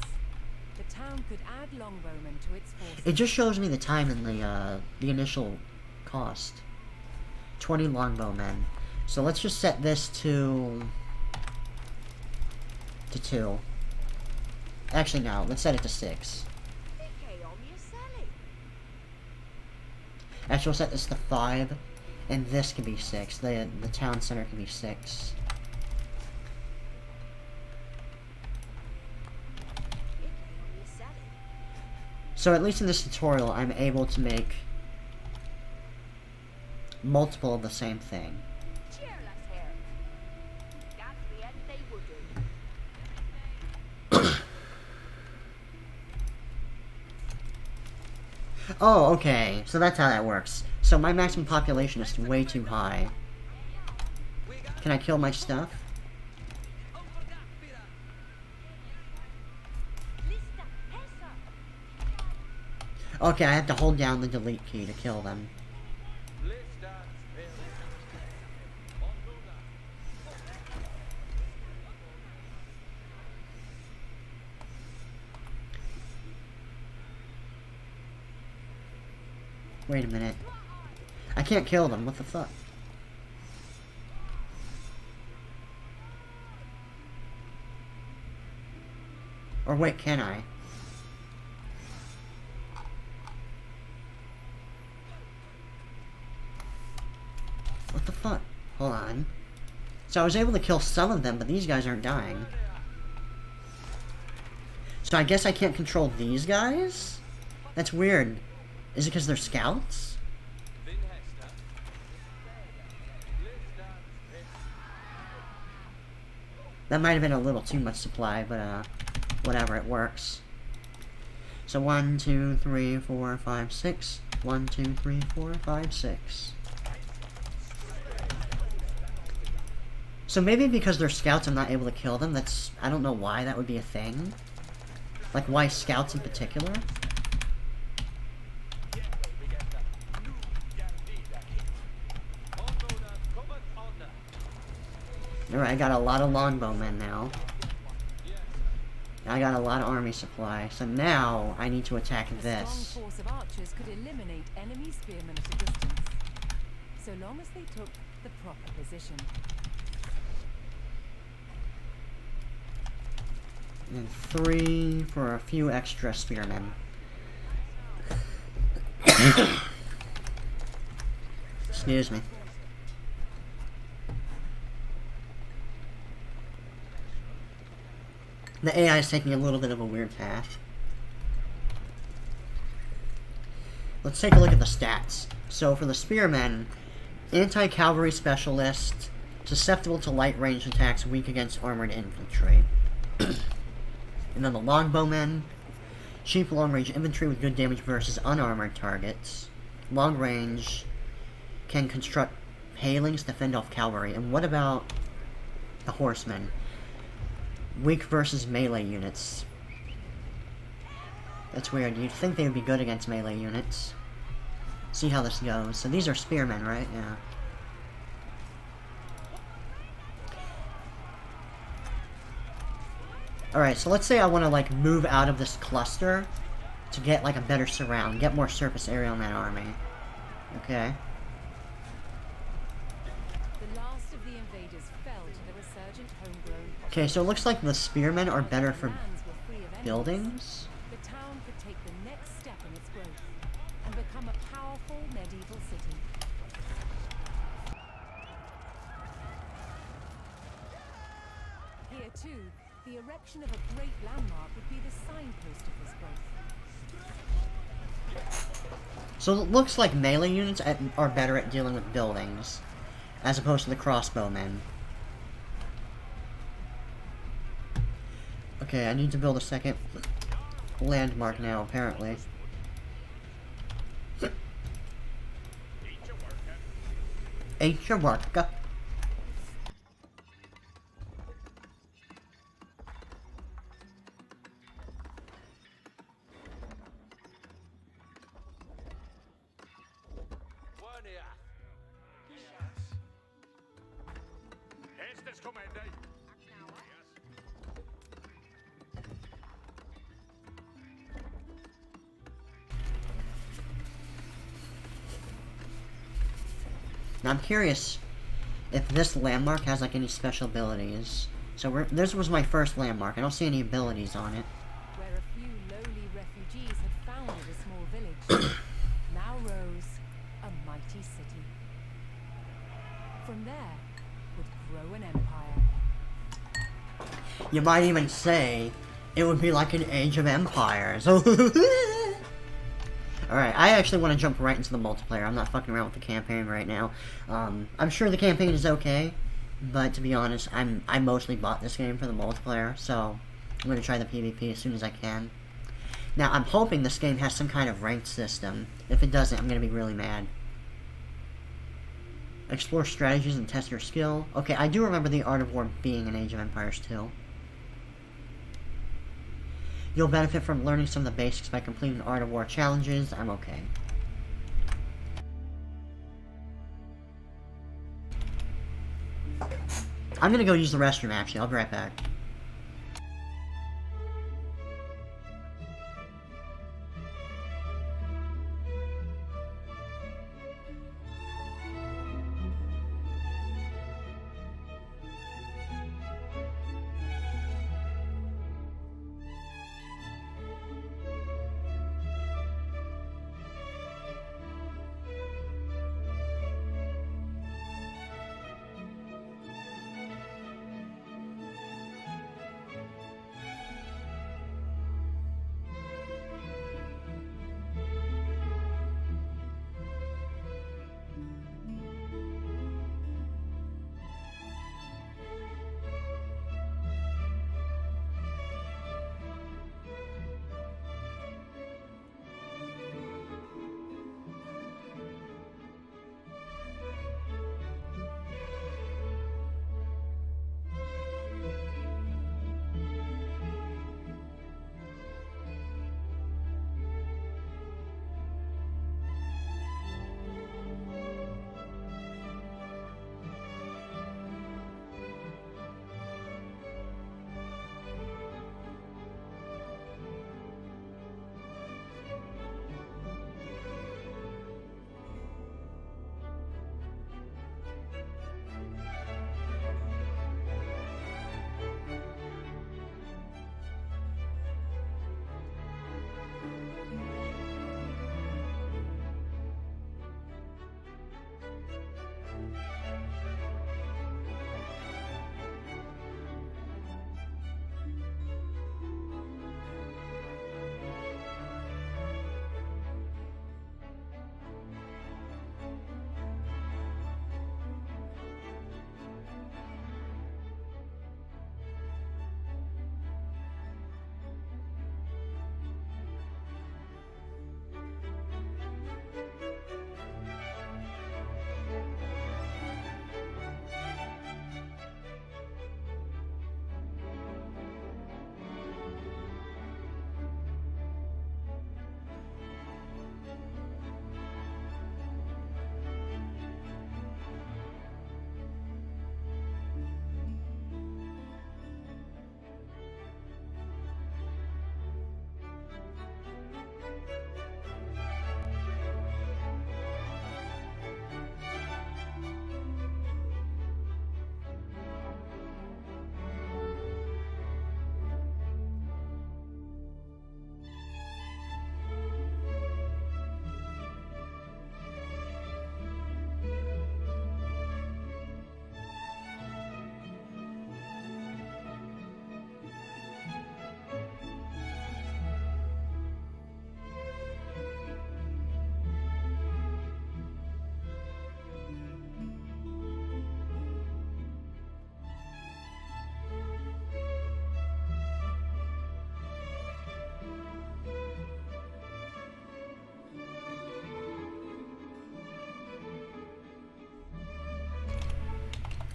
S3: The town could add longbowmen to its forces.
S2: It just shows me the time and the initial cost. 20 longbowmen. So let's just set this to 2. Actually, no. Let's set it to 6. Actually, we'll set this to 5, and this can be 6. The town center can be 6. So at least in this tutorial, I'm able to make multiple of the same thing. Oh, okay. So that's how that works. So my maximum population is way too high. Can I kill my stuff? Okay, I have to hold down the delete key to kill them. Wait a minute. I can't kill them, what the fuck? Or wait, can I? What the fuck? Hold on. So I was able to kill some of them, but these guys aren't dying. So I guess I can't control these guys? That's weird. Is it because they're scouts? That might have been a little too much supply, but whatever, it works. So 1, 2, 3, 4, 5, 6. 1, 2, 3, 4, 5, 6. So maybe because they're scouts I'm not able to kill them. That's... I don't know why that would be a thing. Like, why scouts in particular? Alright, I got a lot of longbowmen now. I got a lot of army supply, so now I need to attack this.
S3: A strong force of archers could eliminate enemy spearmen at a distance, so long as they took the proper position.
S2: And 3 for a few extra spearmen. Excuse me. The AI is taking a little bit of a weird path. Let's take a look at the stats. So for the spearmen, anti-cavalry specialist, susceptible to light range attacks, weak against armored infantry. And then the longbowmen. Cheap long-range infantry with good damage versus unarmored targets. Long range can construct palings to fend off cavalry. And what about the horsemen? Weak versus melee units. That's weird. You'd think they would be good against melee units. See how this goes. So these are spearmen, right? Yeah. Alright, so let's say I want to, like, move out of this cluster to get, like, a better surround. Get more surface area on that army. Okay.
S3: The last of the invaders fell to the resurgent homegrown.
S2: Okay, so it looks like the spearmen are better for
S3: Lands were free of enemies.
S2: buildings.
S3: The town could take the next step in its growth and become a powerful medieval city. Here too, the erection of a great landmark would be the signpost of this growth.
S2: So it looks like melee units are better at dealing with buildings, as opposed to the crossbowmen. Okay, I need to build a second landmark now, apparently. Ain't your worker. Now I'm curious if this landmark has like any special abilities. So this was my first landmark. I don't see any abilities on it.
S3: Where a few lowly refugees had founded a small village, now rose a mighty city. From there would grow an empire.
S2: You might even say it would be like an Age of Empires. Alright, I actually want to jump right into the multiplayer. I'm not fucking around with the campaign right now. I'm sure the campaign is okay, but to be honest, I mostly bought this game for the multiplayer, so I'm going to try the PvP as soon as I can. Now, I'm hoping this game has some kind of ranked system. If it doesn't, I'm going to be really mad. Explore strategies and test your skill. Okay, I do remember the Art of War being in Age of Empires 2. You'll benefit from learning some of the basics by completing Art of War challenges. I'm okay. I'm gonna go use the restroom, actually. I'll be right back.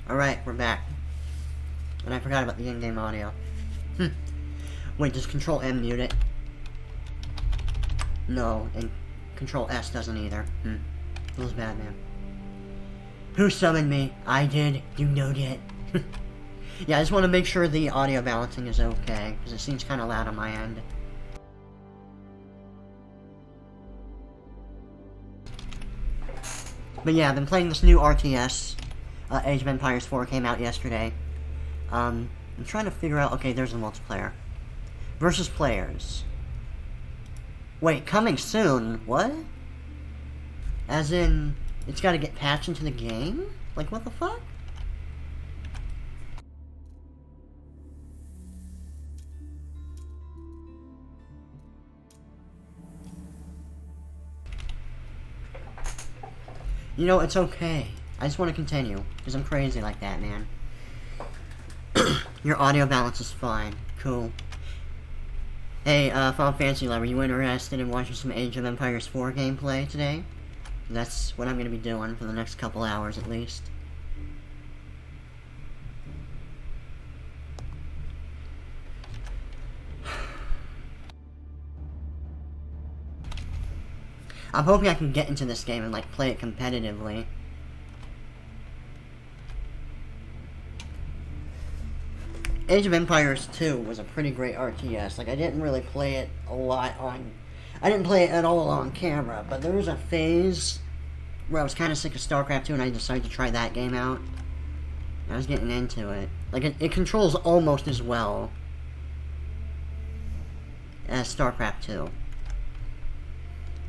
S2: Alright, we're back. And I forgot about the in-game audio. Wait, does Control M mute it? No, and Control S doesn't either. Feels bad, man. Who summoned me? I did. You know it. Yeah, I just want to make sure the audio balancing is okay, because it seems kind of loud on my end. But yeah, I've been playing this new RTS. Age of Empires 4 came out yesterday. I'm trying to figure out... Okay, there's the multiplayer. Versus players. Wait, coming soon? What? As in, it's got to get patched into the game? Like, what the fuck? You know, it's okay. I just want to continue, because I'm crazy like that, man. Your audio balance is fine. Cool. Hey, Final Fantasy Lover, you interested in watching some Age of Empires 4 gameplay today? That's what I'm going to be doing for the next couple hours, at least. I'm hoping I can get into this game and, like, play it competitively. Age of Empires 2 was a pretty great RTS. Like, I didn't really play it a lot on... I didn't play it at all on camera, but there was a phase where I was kind of sick of StarCraft 2 and I decided to try that game out. I was getting into it. Like, it controls almost as well as StarCraft 2.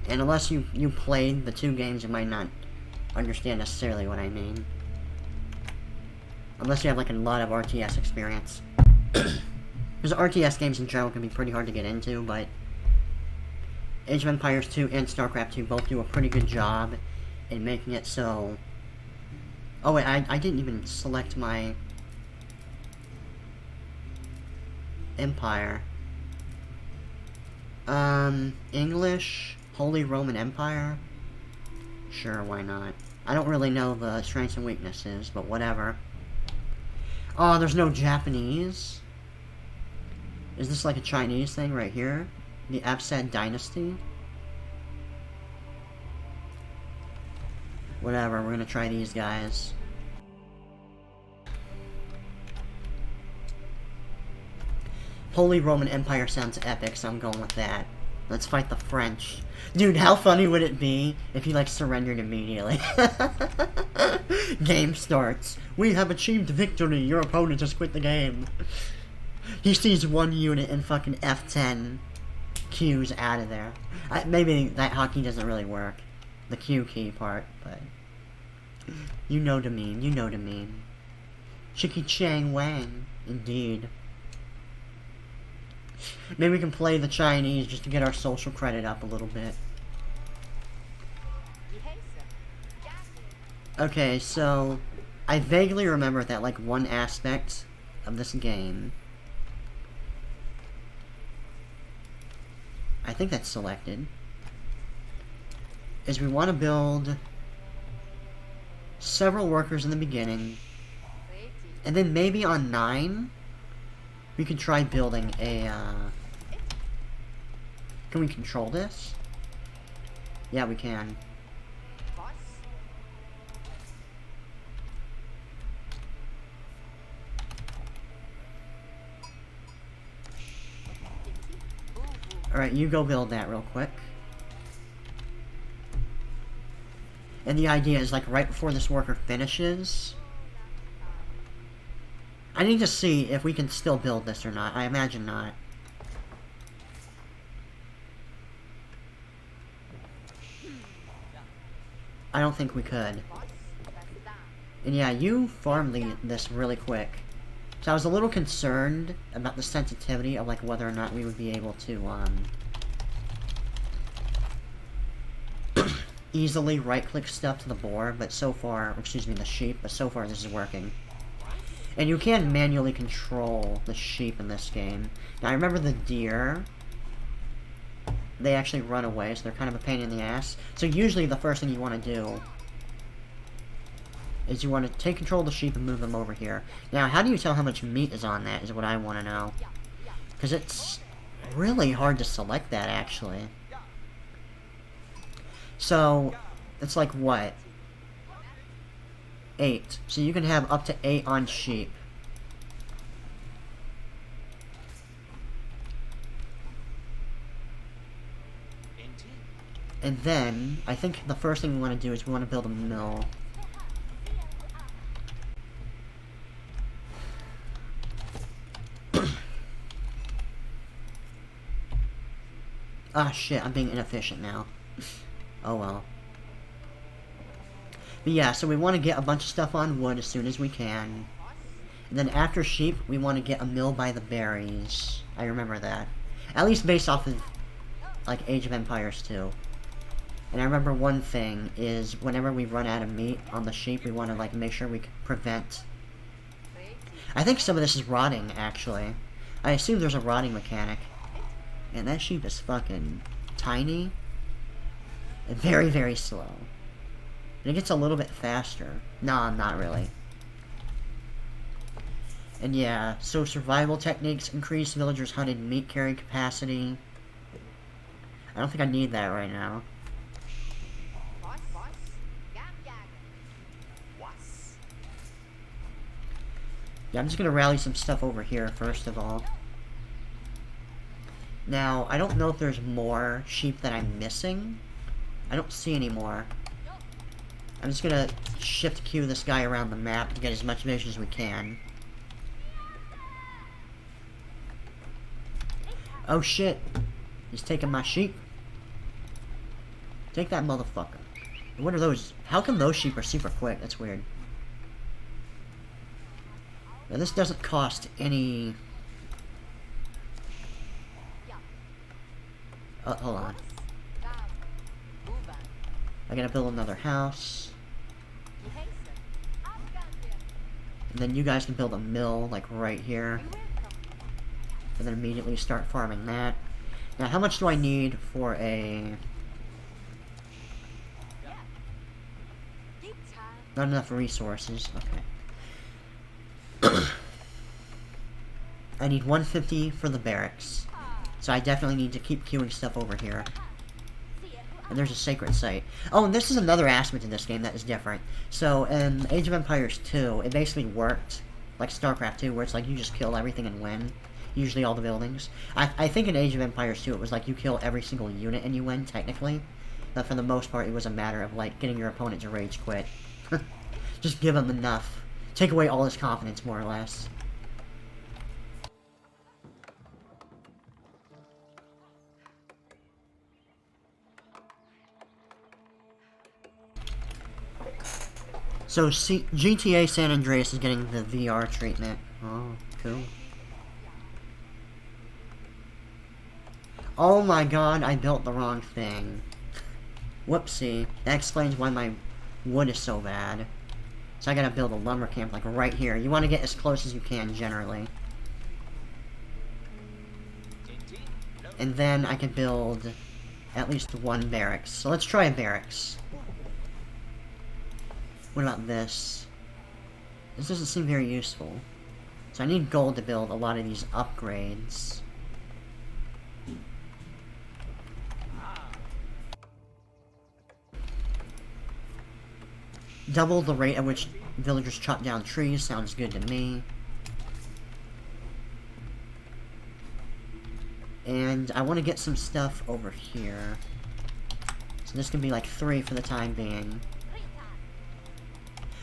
S2: And unless you played the two games, you might not understand necessarily what I mean. Unless you have, like, a lot of RTS experience. Because RTS games in general can be pretty hard to get into, but Age of Empires 2 and StarCraft 2 both do a pretty good job in making it so... Oh wait, I didn't even select my empire. English? Holy Roman Empire? Sure, why not? I don't really know the strengths and weaknesses, but whatever. Oh, there's no Japanese? Is this like a Chinese thing right here? The Absad Dynasty? Whatever, we're gonna try these guys. Holy Roman Empire sounds epic, so I'm going with that. Let's fight the French. Dude, how funny would it be if he, like, surrendered immediately? Game starts. We have achieved victory. Your opponent has quit the game. He sees one unit and fucking F10 Q's out of there. Maybe that hotkey doesn't really work. The Q key part, but... You know what I mean. You know what I mean. Chicky Chang Wang. Indeed. Maybe we can play the Chinese just to get our social credit up a little bit. Okay, so I vaguely remember that, like, one aspect of this game, I think that's selected, is we want to build several workers in the beginning, and then maybe on 9 we could try building a, Can we control this? Yeah, we can. Alright, you go build that real quick. And the idea is, like, right before this worker finishes... I need to see if we can still build this or not. I imagine not. I don't think we could. And yeah, you farm this really quick. So I was a little concerned about the sensitivity of, like, whether or not we would be able to, easily right-click stuff to the boar, but so far, excuse me, the sheep, but so far this is working. And you can manually control the sheep in this game. Now, I remember the deer, they actually run away, so they're kind of a pain in the ass. So usually the first thing you want to do is you want to take control of the sheep and move them over here. Now, how do you tell how much meat is on that is what I want to know. Because it's really hard to select that, actually. So, it's like what? 8. So you can have up to 8 on sheep. And then, I think the first thing we want to do is we want to build a mill. Ah, shit, I'm being inefficient now. Oh well. But yeah, so we want to get a bunch of stuff on wood as soon as we can. And then after sheep, we want to get a mill by the berries. I remember that. At least based off of, like, Age of Empires 2. And I remember one thing is whenever we run out of meat on the sheep, we want to, like, make sure we can prevent... I think some of this is rotting, actually. I assume there's a rotting mechanic. And that sheep is fucking tiny. And very, very slow. And it gets a little bit faster. Nah, not really. And yeah, so survival techniques increase villagers' hunted meat carrying capacity. I don't think I need that right now. Yeah, I'm just gonna rally some stuff over here first of all. Now, I don't know if there's more sheep that I'm missing. I don't see any more. I'm just gonna shift queue this guy around the map to get as much vision as we can. Oh shit! He's taking my sheep. Take that motherfucker. What are those? How come those sheep are super quick? That's weird. Now this doesn't cost any... hold on. I gotta build another house. And then you guys can build a mill, like, right here. And then immediately start farming that. Now, how much do I need for a... Not enough resources. Okay. I need 150 for the barracks. So I definitely need to keep queuing stuff over here. And there's a sacred site. Oh, and this is another aspect in this game that is different. So, in Age of Empires 2, it basically worked like StarCraft 2, where it's like you just kill everything and win. Usually all the buildings. I think in Age of Empires 2, it was like you kill every single unit and you win, technically. But for the most part, it was a matter of, like, getting your opponent to rage quit. Just give him enough. Take away all his confidence, more or less. So, GTA San Andreas is getting the VR treatment. Oh, cool. Oh my god, I built the wrong thing. Whoopsie. That explains why my wood is so bad. So I gotta build a lumber camp, like, right here. You want to get as close as you can, generally. And then I can build at least one barracks. So let's try a barracks. What about this? This doesn't seem very useful. So I need gold to build a lot of these upgrades. Double the rate at which villagers chop down trees sounds good to me. And I want to get some stuff over here. So this can be like 3 for the time being.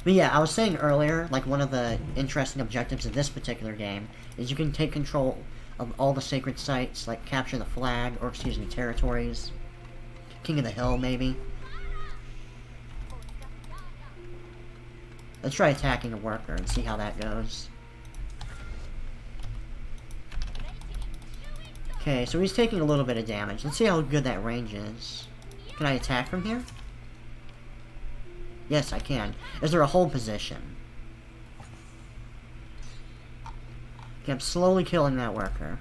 S2: But yeah, I was saying earlier, like, one of the interesting objectives of this particular game is you can take control of all the sacred sites, like capture the flag, or excuse me, territories. King of the Hill, maybe. Let's try attacking a worker and see how that goes. Okay, so he's taking a little bit of damage. Let's see how good that range is. Can I attack from here? Yes, I can. Is there a hold position? Okay, I'm slowly killing that worker.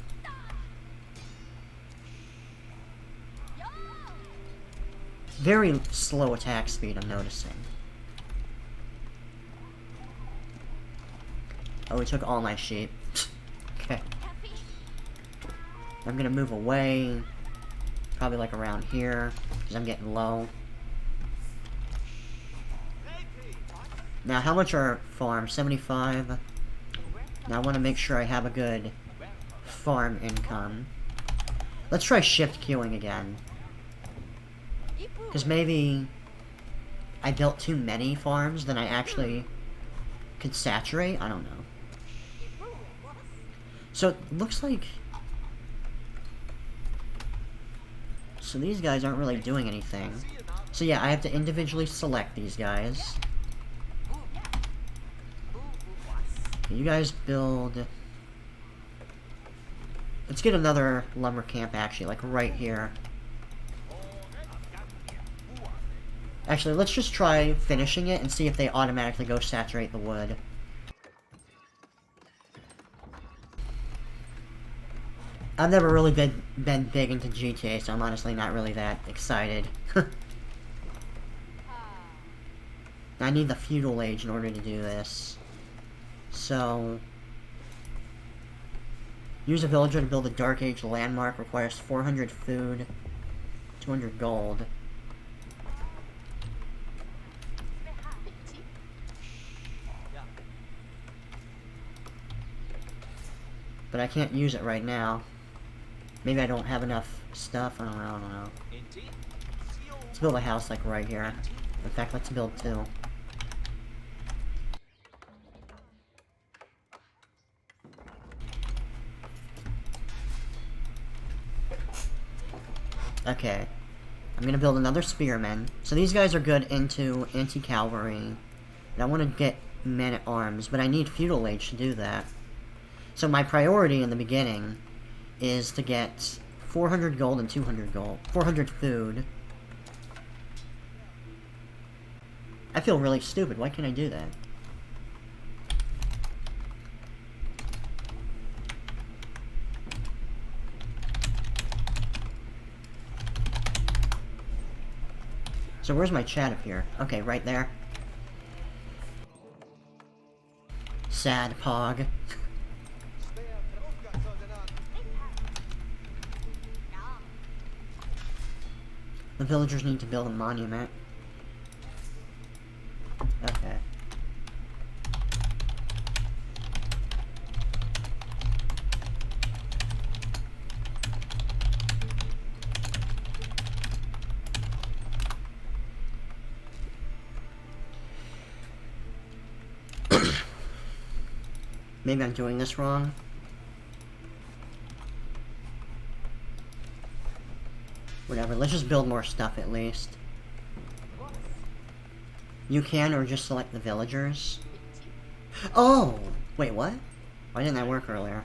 S2: Very slow attack speed, I'm noticing. Oh, he took all my sheep. Okay. I'm gonna move away. Probably like around here, because I'm getting low. Now, how much are farms? 75. Now, I want to make sure I have a good farm income. Let's try shift queuing again. Because maybe I built too many farms than I actually could saturate? I don't know. So, it looks like... So these guys aren't really doing anything. So yeah, I have to individually select these guys. You guys build... Let's get another lumber camp, actually, like right here. Actually, let's just try finishing it and see if they automatically go saturate the wood. I've never really been big into GTA, so I'm honestly not really that excited. I need the feudal age in order to do this. So... Use a villager to build a Dark Age landmark. Requires 400 food, 200 gold. But I can't use it right now. Maybe I don't have enough stuff. I don't know. Let's build a house like right here. In fact, let's build two. Okay. I'm gonna build another spearman. So these guys are good into anti-cavalry. And I want to get men-at-arms, but I need feudal age to do that. So my priority in the beginning is to get 400 gold and 200 gold. 400 food. I feel really stupid. Why can't I do that? So where's my chat up here? Okay, right there. Sad pog. The villagers need to build a monument. Okay. Maybe I'm doing this wrong. Whatever, let's just build more stuff at least. You can, or just select the villagers. Oh! Wait, what? Why didn't that work earlier?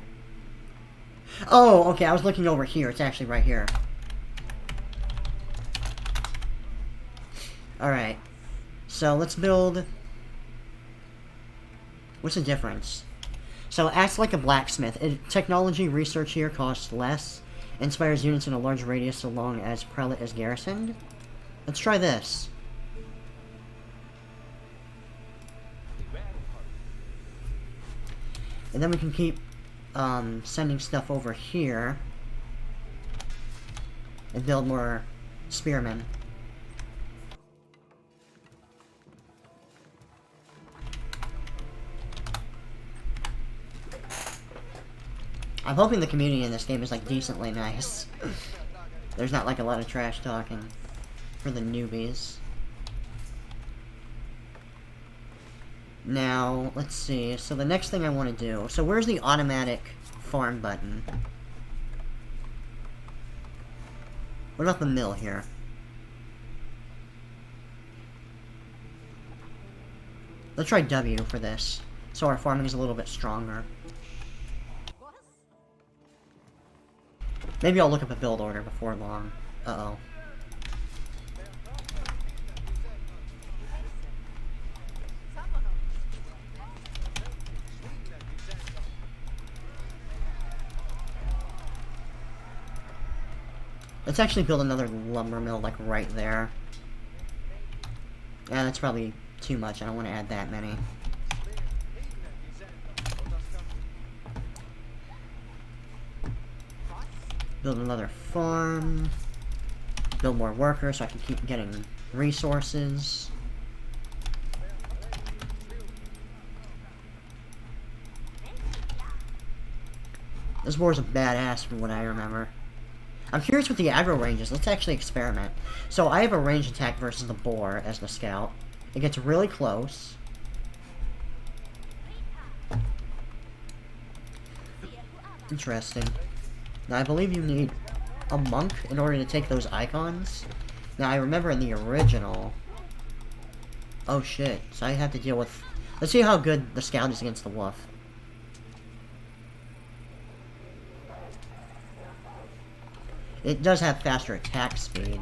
S2: Oh, okay, I was looking over here. It's actually right here. Alright. So, let's build... What's the difference? So, acts like a blacksmith. Technology research here costs less. Inspires units in a large radius so long as Prelate is garrisoned. Let's try this. And then we can keep sending stuff over here. And build more spearmen. I'm hoping the community in this game is like decently nice. There's not like a lot of trash talking for the newbies. Now, let's see. So the next thing I want to do... So where's the automatic farm button? What about the mill here? Let's try W for this. So our farming is a little bit stronger. Maybe I'll look up a build order before long. Uh-oh. Let's actually build another lumber mill, like, right there. Yeah, that's probably too much. I don't want to add that many. Build another farm. Build more workers so I can keep getting resources. This boar's a badass from what I remember. I'm curious what the aggro range is. Let's actually experiment. So I have a range attack versus the boar as the scout. It gets really close. Interesting. Now I believe you need a monk in order to take those icons. Now I remember in the original... Oh shit, so I have to deal with... Let's see how good the scout is against the wolf. It does have faster attack speed.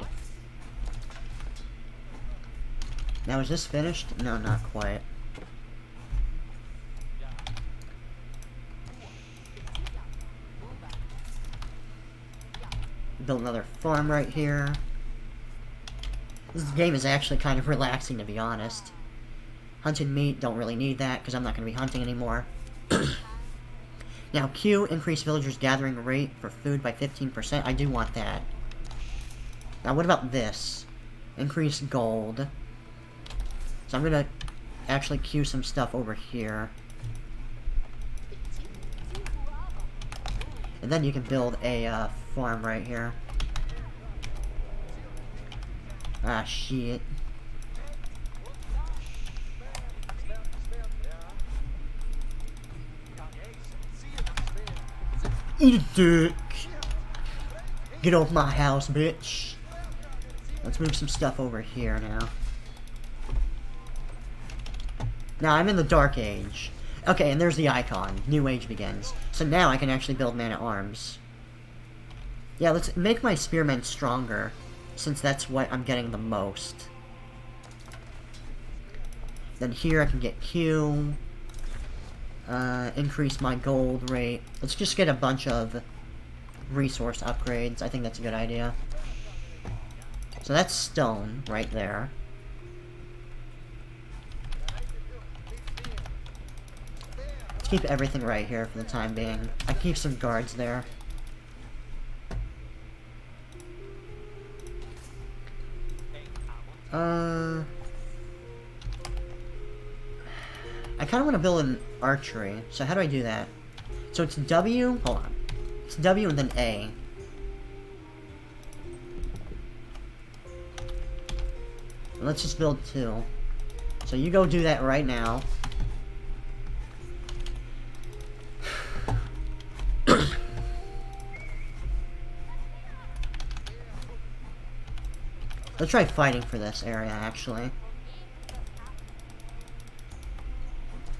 S2: Now is this finished? No, not quite. Build another farm right here. This game is actually kind of relaxing, to be honest. Hunted meat, don't really need that, because I'm not going to be hunting anymore. Now, Q, increase villagers' gathering rate for food by 15%. I do want that. Now, what about this? Increase gold. So I'm going to actually queue some stuff over here. And then you can build a farm right here. Ah, shit. Eat a dick. Get off my house, bitch. Let's move some stuff over here now. Now, I'm in the Dark Age. Okay, and there's the icon. New Age begins. So now I can actually build man-at-arms. Yeah, let's make my spearmen stronger, since that's what I'm getting the most. Then here I can get Q. Increase my gold rate. Let's just get a bunch of resource upgrades. I think that's a good idea. So that's stone right there. Let's keep everything right here for the time being. I keep some guards there. I kind of want to build an archery. So how do I do that? So it's W. Hold on. It's W and then A. Let's just build 2. So you go do that right now. Let's try fighting for this area, actually.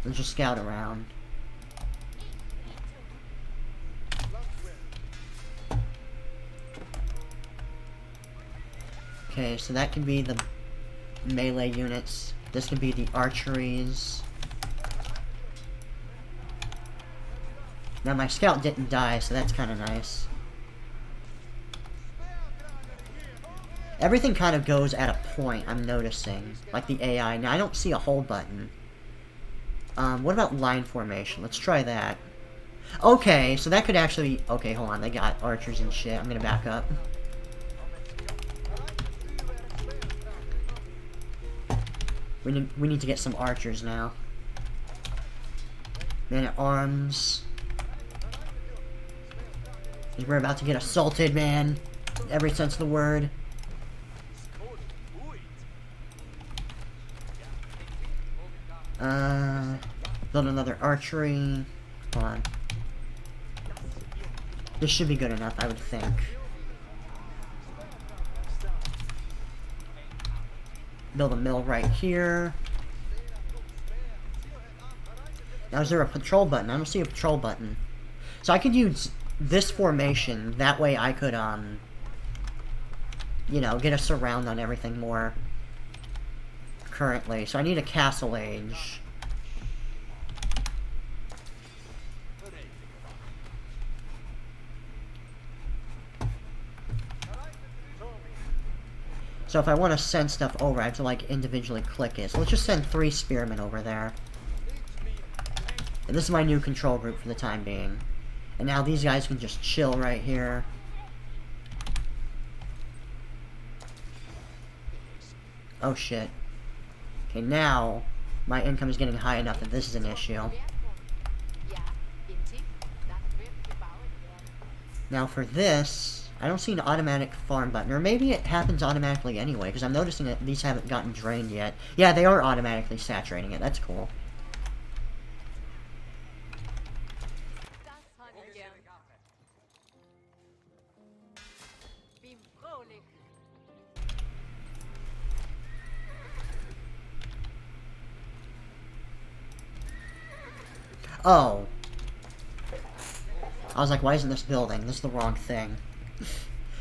S2: Let's just scout around. Okay, so that can be the melee units. This can be the archeries. Now my scout didn't die, so that's kind of nice. Everything kind of goes at a point, I'm noticing. Like the AI. Now, I don't see a hold button. What about line formation? Let's try that. Okay, so that could actually... Okay, hold on. They got archers and shit. I'm gonna back up. We need to get some archers now. Man-at-arms. We're about to get assaulted, man. In every sense of the word. Build another archery. Hold on. This should be good enough, I would think. Build a mill right here. Now, is there a patrol button? I don't see a patrol button. So I could use this formation. That way I could, you know, get a surround on everything more currently. So I need a castle age. So if I want to send stuff over, I have to, like, individually click it. So let's just send 3 spearmen over there. And this is my new control group for the time being. And now these guys can just chill right here. Oh shit. Okay, now my income is getting high enough that this is an issue. Now for this, I don't see an automatic farm button, or maybe it happens automatically anyway, because I'm noticing that these haven't gotten drained yet. Yeah, they are automatically saturating it, that's cool. Oh. I was like, why isn't this building? This is the wrong thing.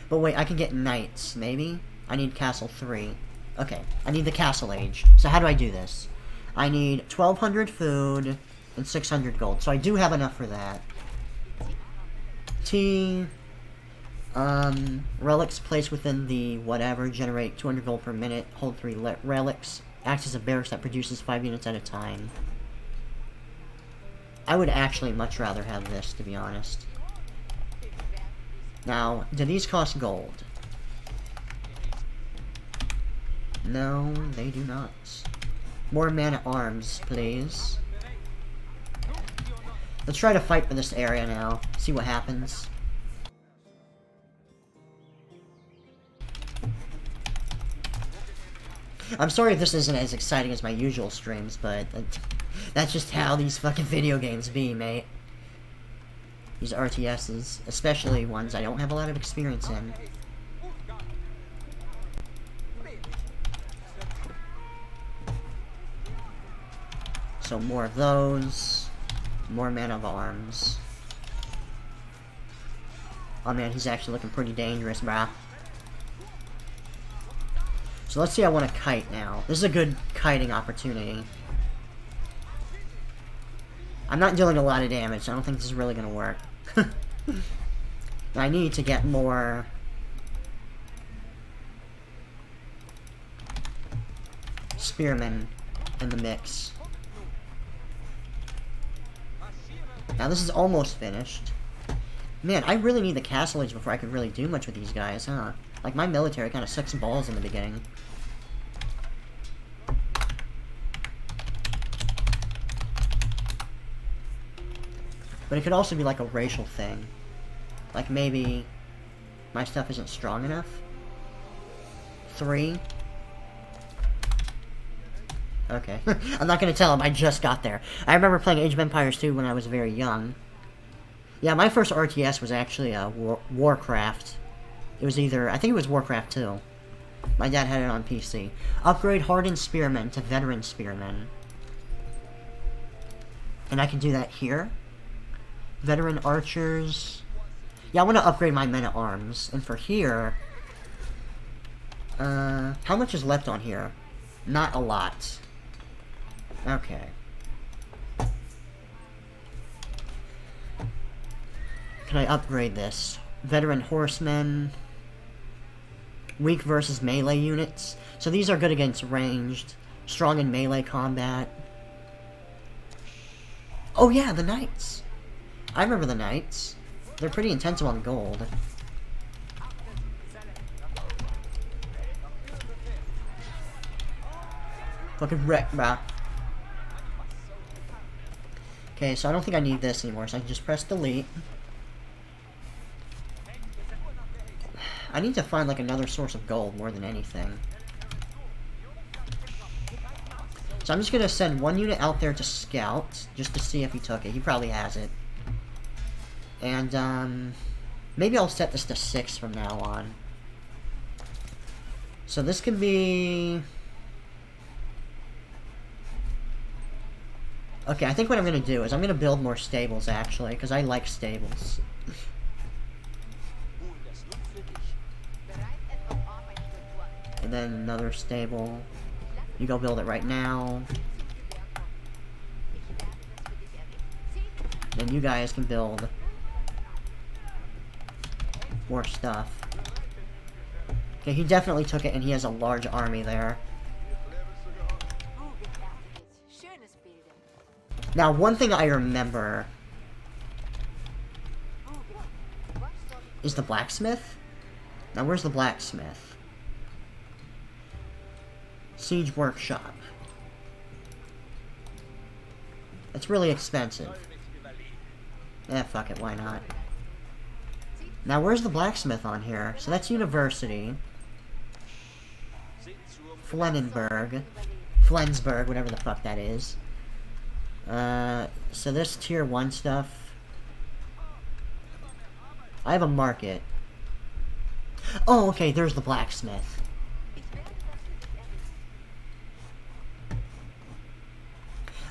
S2: But wait, I can get knights, maybe? I need castle 3. Okay, I need the castle age. So how do I do this? I need 1,200 food and 600 gold. So I do have enough for that. T... relics placed within the whatever generate 200 gold per minute. Hold 3 relics. Acts as a barracks that produces 5 units at a time. I would actually much rather have this, to be honest. Now, do these cost gold? No, they do not. More man-at-arms, please. Let's try to fight for this area now. See what happens. I'm sorry if this isn't as exciting as my usual streams, but that's just how these fucking video games be, mate. These RTSs, especially ones I don't have a lot of experience in. So more of those. More men of arms. Oh man, he's actually looking pretty dangerous, brah. So let's see, I want to kite now. This is a good kiting opportunity. I'm not dealing a lot of damage, so I don't think this is really going to work. I need to get more... spearmen in the mix. Now this is almost finished. Man, I really need the castle age before I could really do much with these guys, huh? Like, my military kind of sucks balls in the beginning. But it could also be like a racial thing. Like maybe my stuff isn't strong enough. 3. Okay. I'm not gonna tell him, I just got there. I remember playing Age of Empires 2 when I was very young. Yeah, my first RTS was actually Warcraft. It was either, I think it was Warcraft 2. My dad had it on PC. Upgrade Hardened Spearmen to Veteran Spearmen. And I can do that here. Veteran Archers. Yeah, I want to upgrade my men-at-arms. And for here... how much is left on here? Not a lot. Okay. Can I upgrade this? Veteran Horsemen. Weak versus melee units. So these are good against ranged. Strong in melee combat. Oh yeah, the Knights. I remember the Knights. They're pretty intensive on gold. Fucking wreck, brah. Okay, so I don't think I need this anymore, so I can just press delete. I need to find like another source of gold more than anything. So I'm just gonna send one unit out there to scout, just to see if he took it. He probably has it. And, maybe I'll set this to 6 from now on. So this can be... Okay, I think what I'm gonna do is I'm gonna build more stables, actually, because I like stables. And then another stable. You go build it right now. Then you guys can build more stuff. Okay, he definitely took it, and he has a large army there. Now, one thing I remember is the blacksmith. Now, where's the blacksmith? Siege Workshop. It's really expensive. Eh, fuck it, why not? Now, where's the blacksmith on here? So that's University. Flensburg, whatever the fuck that is. So this tier 1 stuff. I have a market. Oh, okay, there's the blacksmith.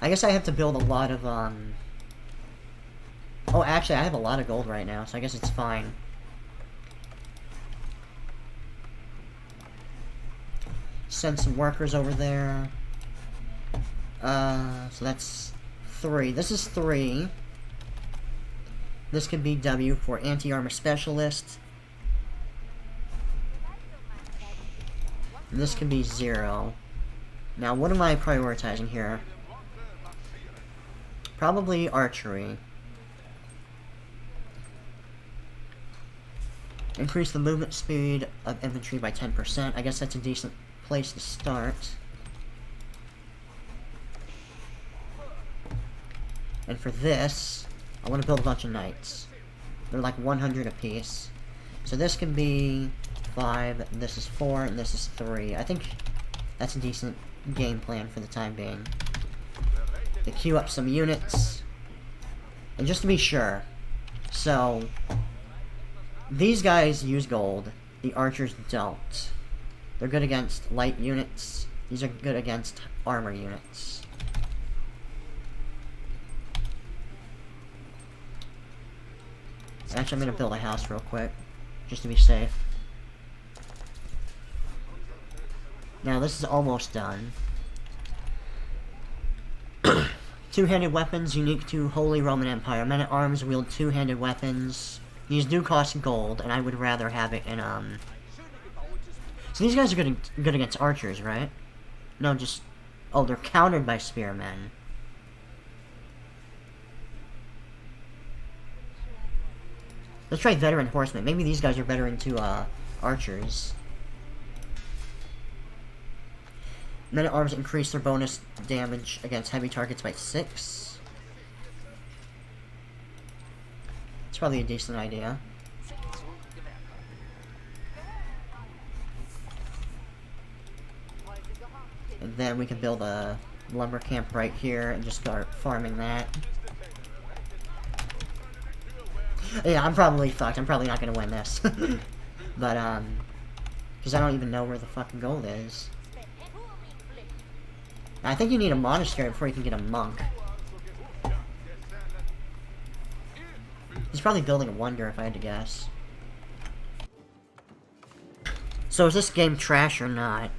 S2: I guess I have to build a lot of, Oh, actually, I have a lot of gold right now, so I guess it's fine. Send some workers over there. So that's 3. This is 3. This could be W for anti-armor specialist. And this could be 0. Now, what am I prioritizing here? Probably archery. Increase the movement speed of infantry by 10%. I guess that's a decent place to start. And for this, I want to build a bunch of knights. They're like 100 apiece. So this can be 5, this is 4, and this is 3. I think that's a decent game plan for the time being. To queue up some units. And just to be sure, so these guys use gold, the archers don't. They're good against light units. These are good against armor units. Actually, I'm gonna build a house real quick, just to be safe. Now, this is almost done. Two-handed weapons unique to Holy Roman Empire. Men-at-arms wield two-handed weapons. These do cost gold, and I would rather have it in, So these guys are good against archers, right? No, just... Oh, they're countered by spearmen. Let's try veteran horsemen. Maybe these guys are better into, archers. Men-at-arms increase their bonus damage against heavy targets by 6. It's probably a decent idea. And then we can build a lumber camp right here and just start farming that. Yeah, I'm probably fucked. I'm probably not gonna win this. But, because I don't even know where the fucking gold is. I think you need a monastery before you can get a monk. He's probably building a wonder, if I had to guess. So is this game trash or not?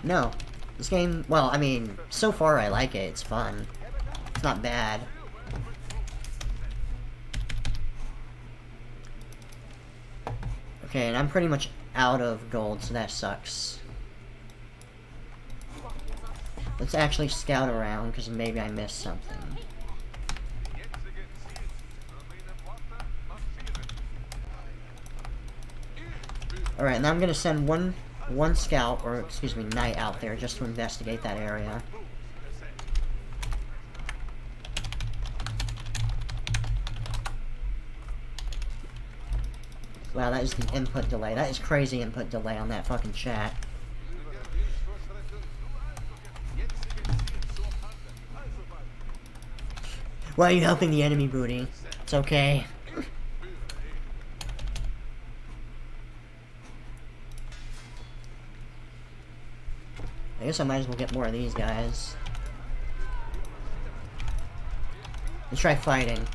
S2: No. This game, well, I mean, so far I like it. It's fun. It's not bad. Okay, and I'm pretty much out of gold, so that sucks. Let's actually scout around, because maybe I missed something. Alright, now I'm gonna send one scout, or excuse me, knight out there just to investigate that area. Wow, that is the input delay. That is crazy input delay on that fucking chat. Why are you helping the enemy, booty? It's okay. I guess I might as well get more of these guys. Let's try fighting.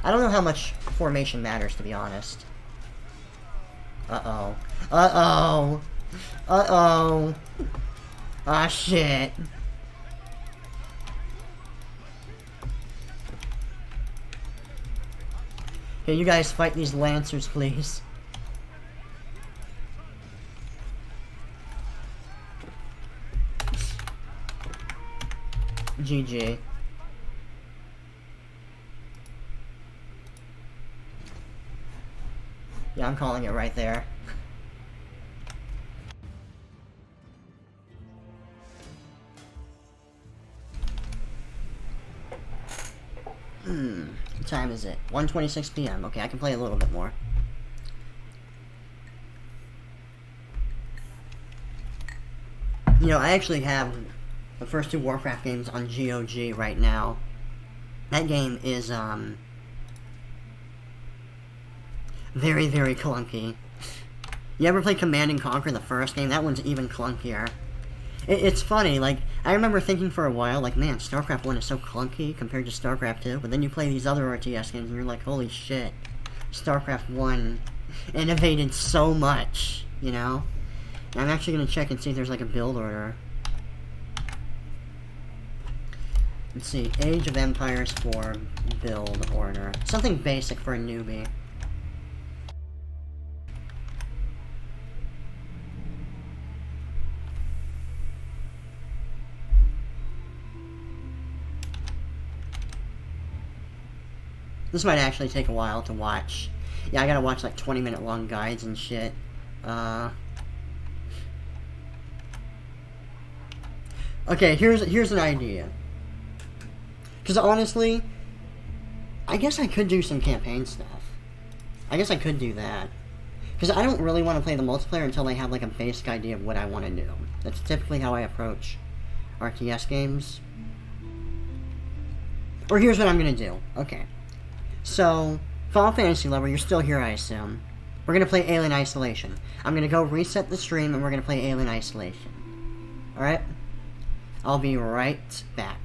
S2: I don't know how much formation matters, to be honest. Uh-oh. Uh-oh. Uh-oh. Ah, shit. Here, you guys fight these lancers, please. GG. Yeah, I'm calling it right there. time is it? 1:26 p.m. Okay, I can play a little bit more. You know, I actually have the first 2 Warcraft games on GOG right now. That game is, very, very clunky. You ever play Command & Conquer, the first game? That one's even clunkier. It's funny, like, I remember thinking for a while, like, man, StarCraft 1 is so clunky compared to StarCraft 2, but then you play these other RTS games and you're like, holy shit, StarCraft 1 innovated so much, you know? And I'm actually going to check and see if there's, like, a build order. Let's see, Age of Empires 4 build order. Something basic for a newbie. This might actually take a while to watch. Yeah, I gotta watch like 20-minute long guides and shit. Okay, here's an idea. Because honestly, I guess I could do some campaign stuff. I guess I could do that. Because I don't really want to play the multiplayer until I have like a basic idea of what I want to do. That's typically how I approach RTS games. Or here's what I'm gonna do. Okay. So, Final Fantasy lover, you're still here, I assume. We're gonna play Alien Isolation. I'm gonna go reset the stream and we're gonna play Alien Isolation. Alright? I'll be right back.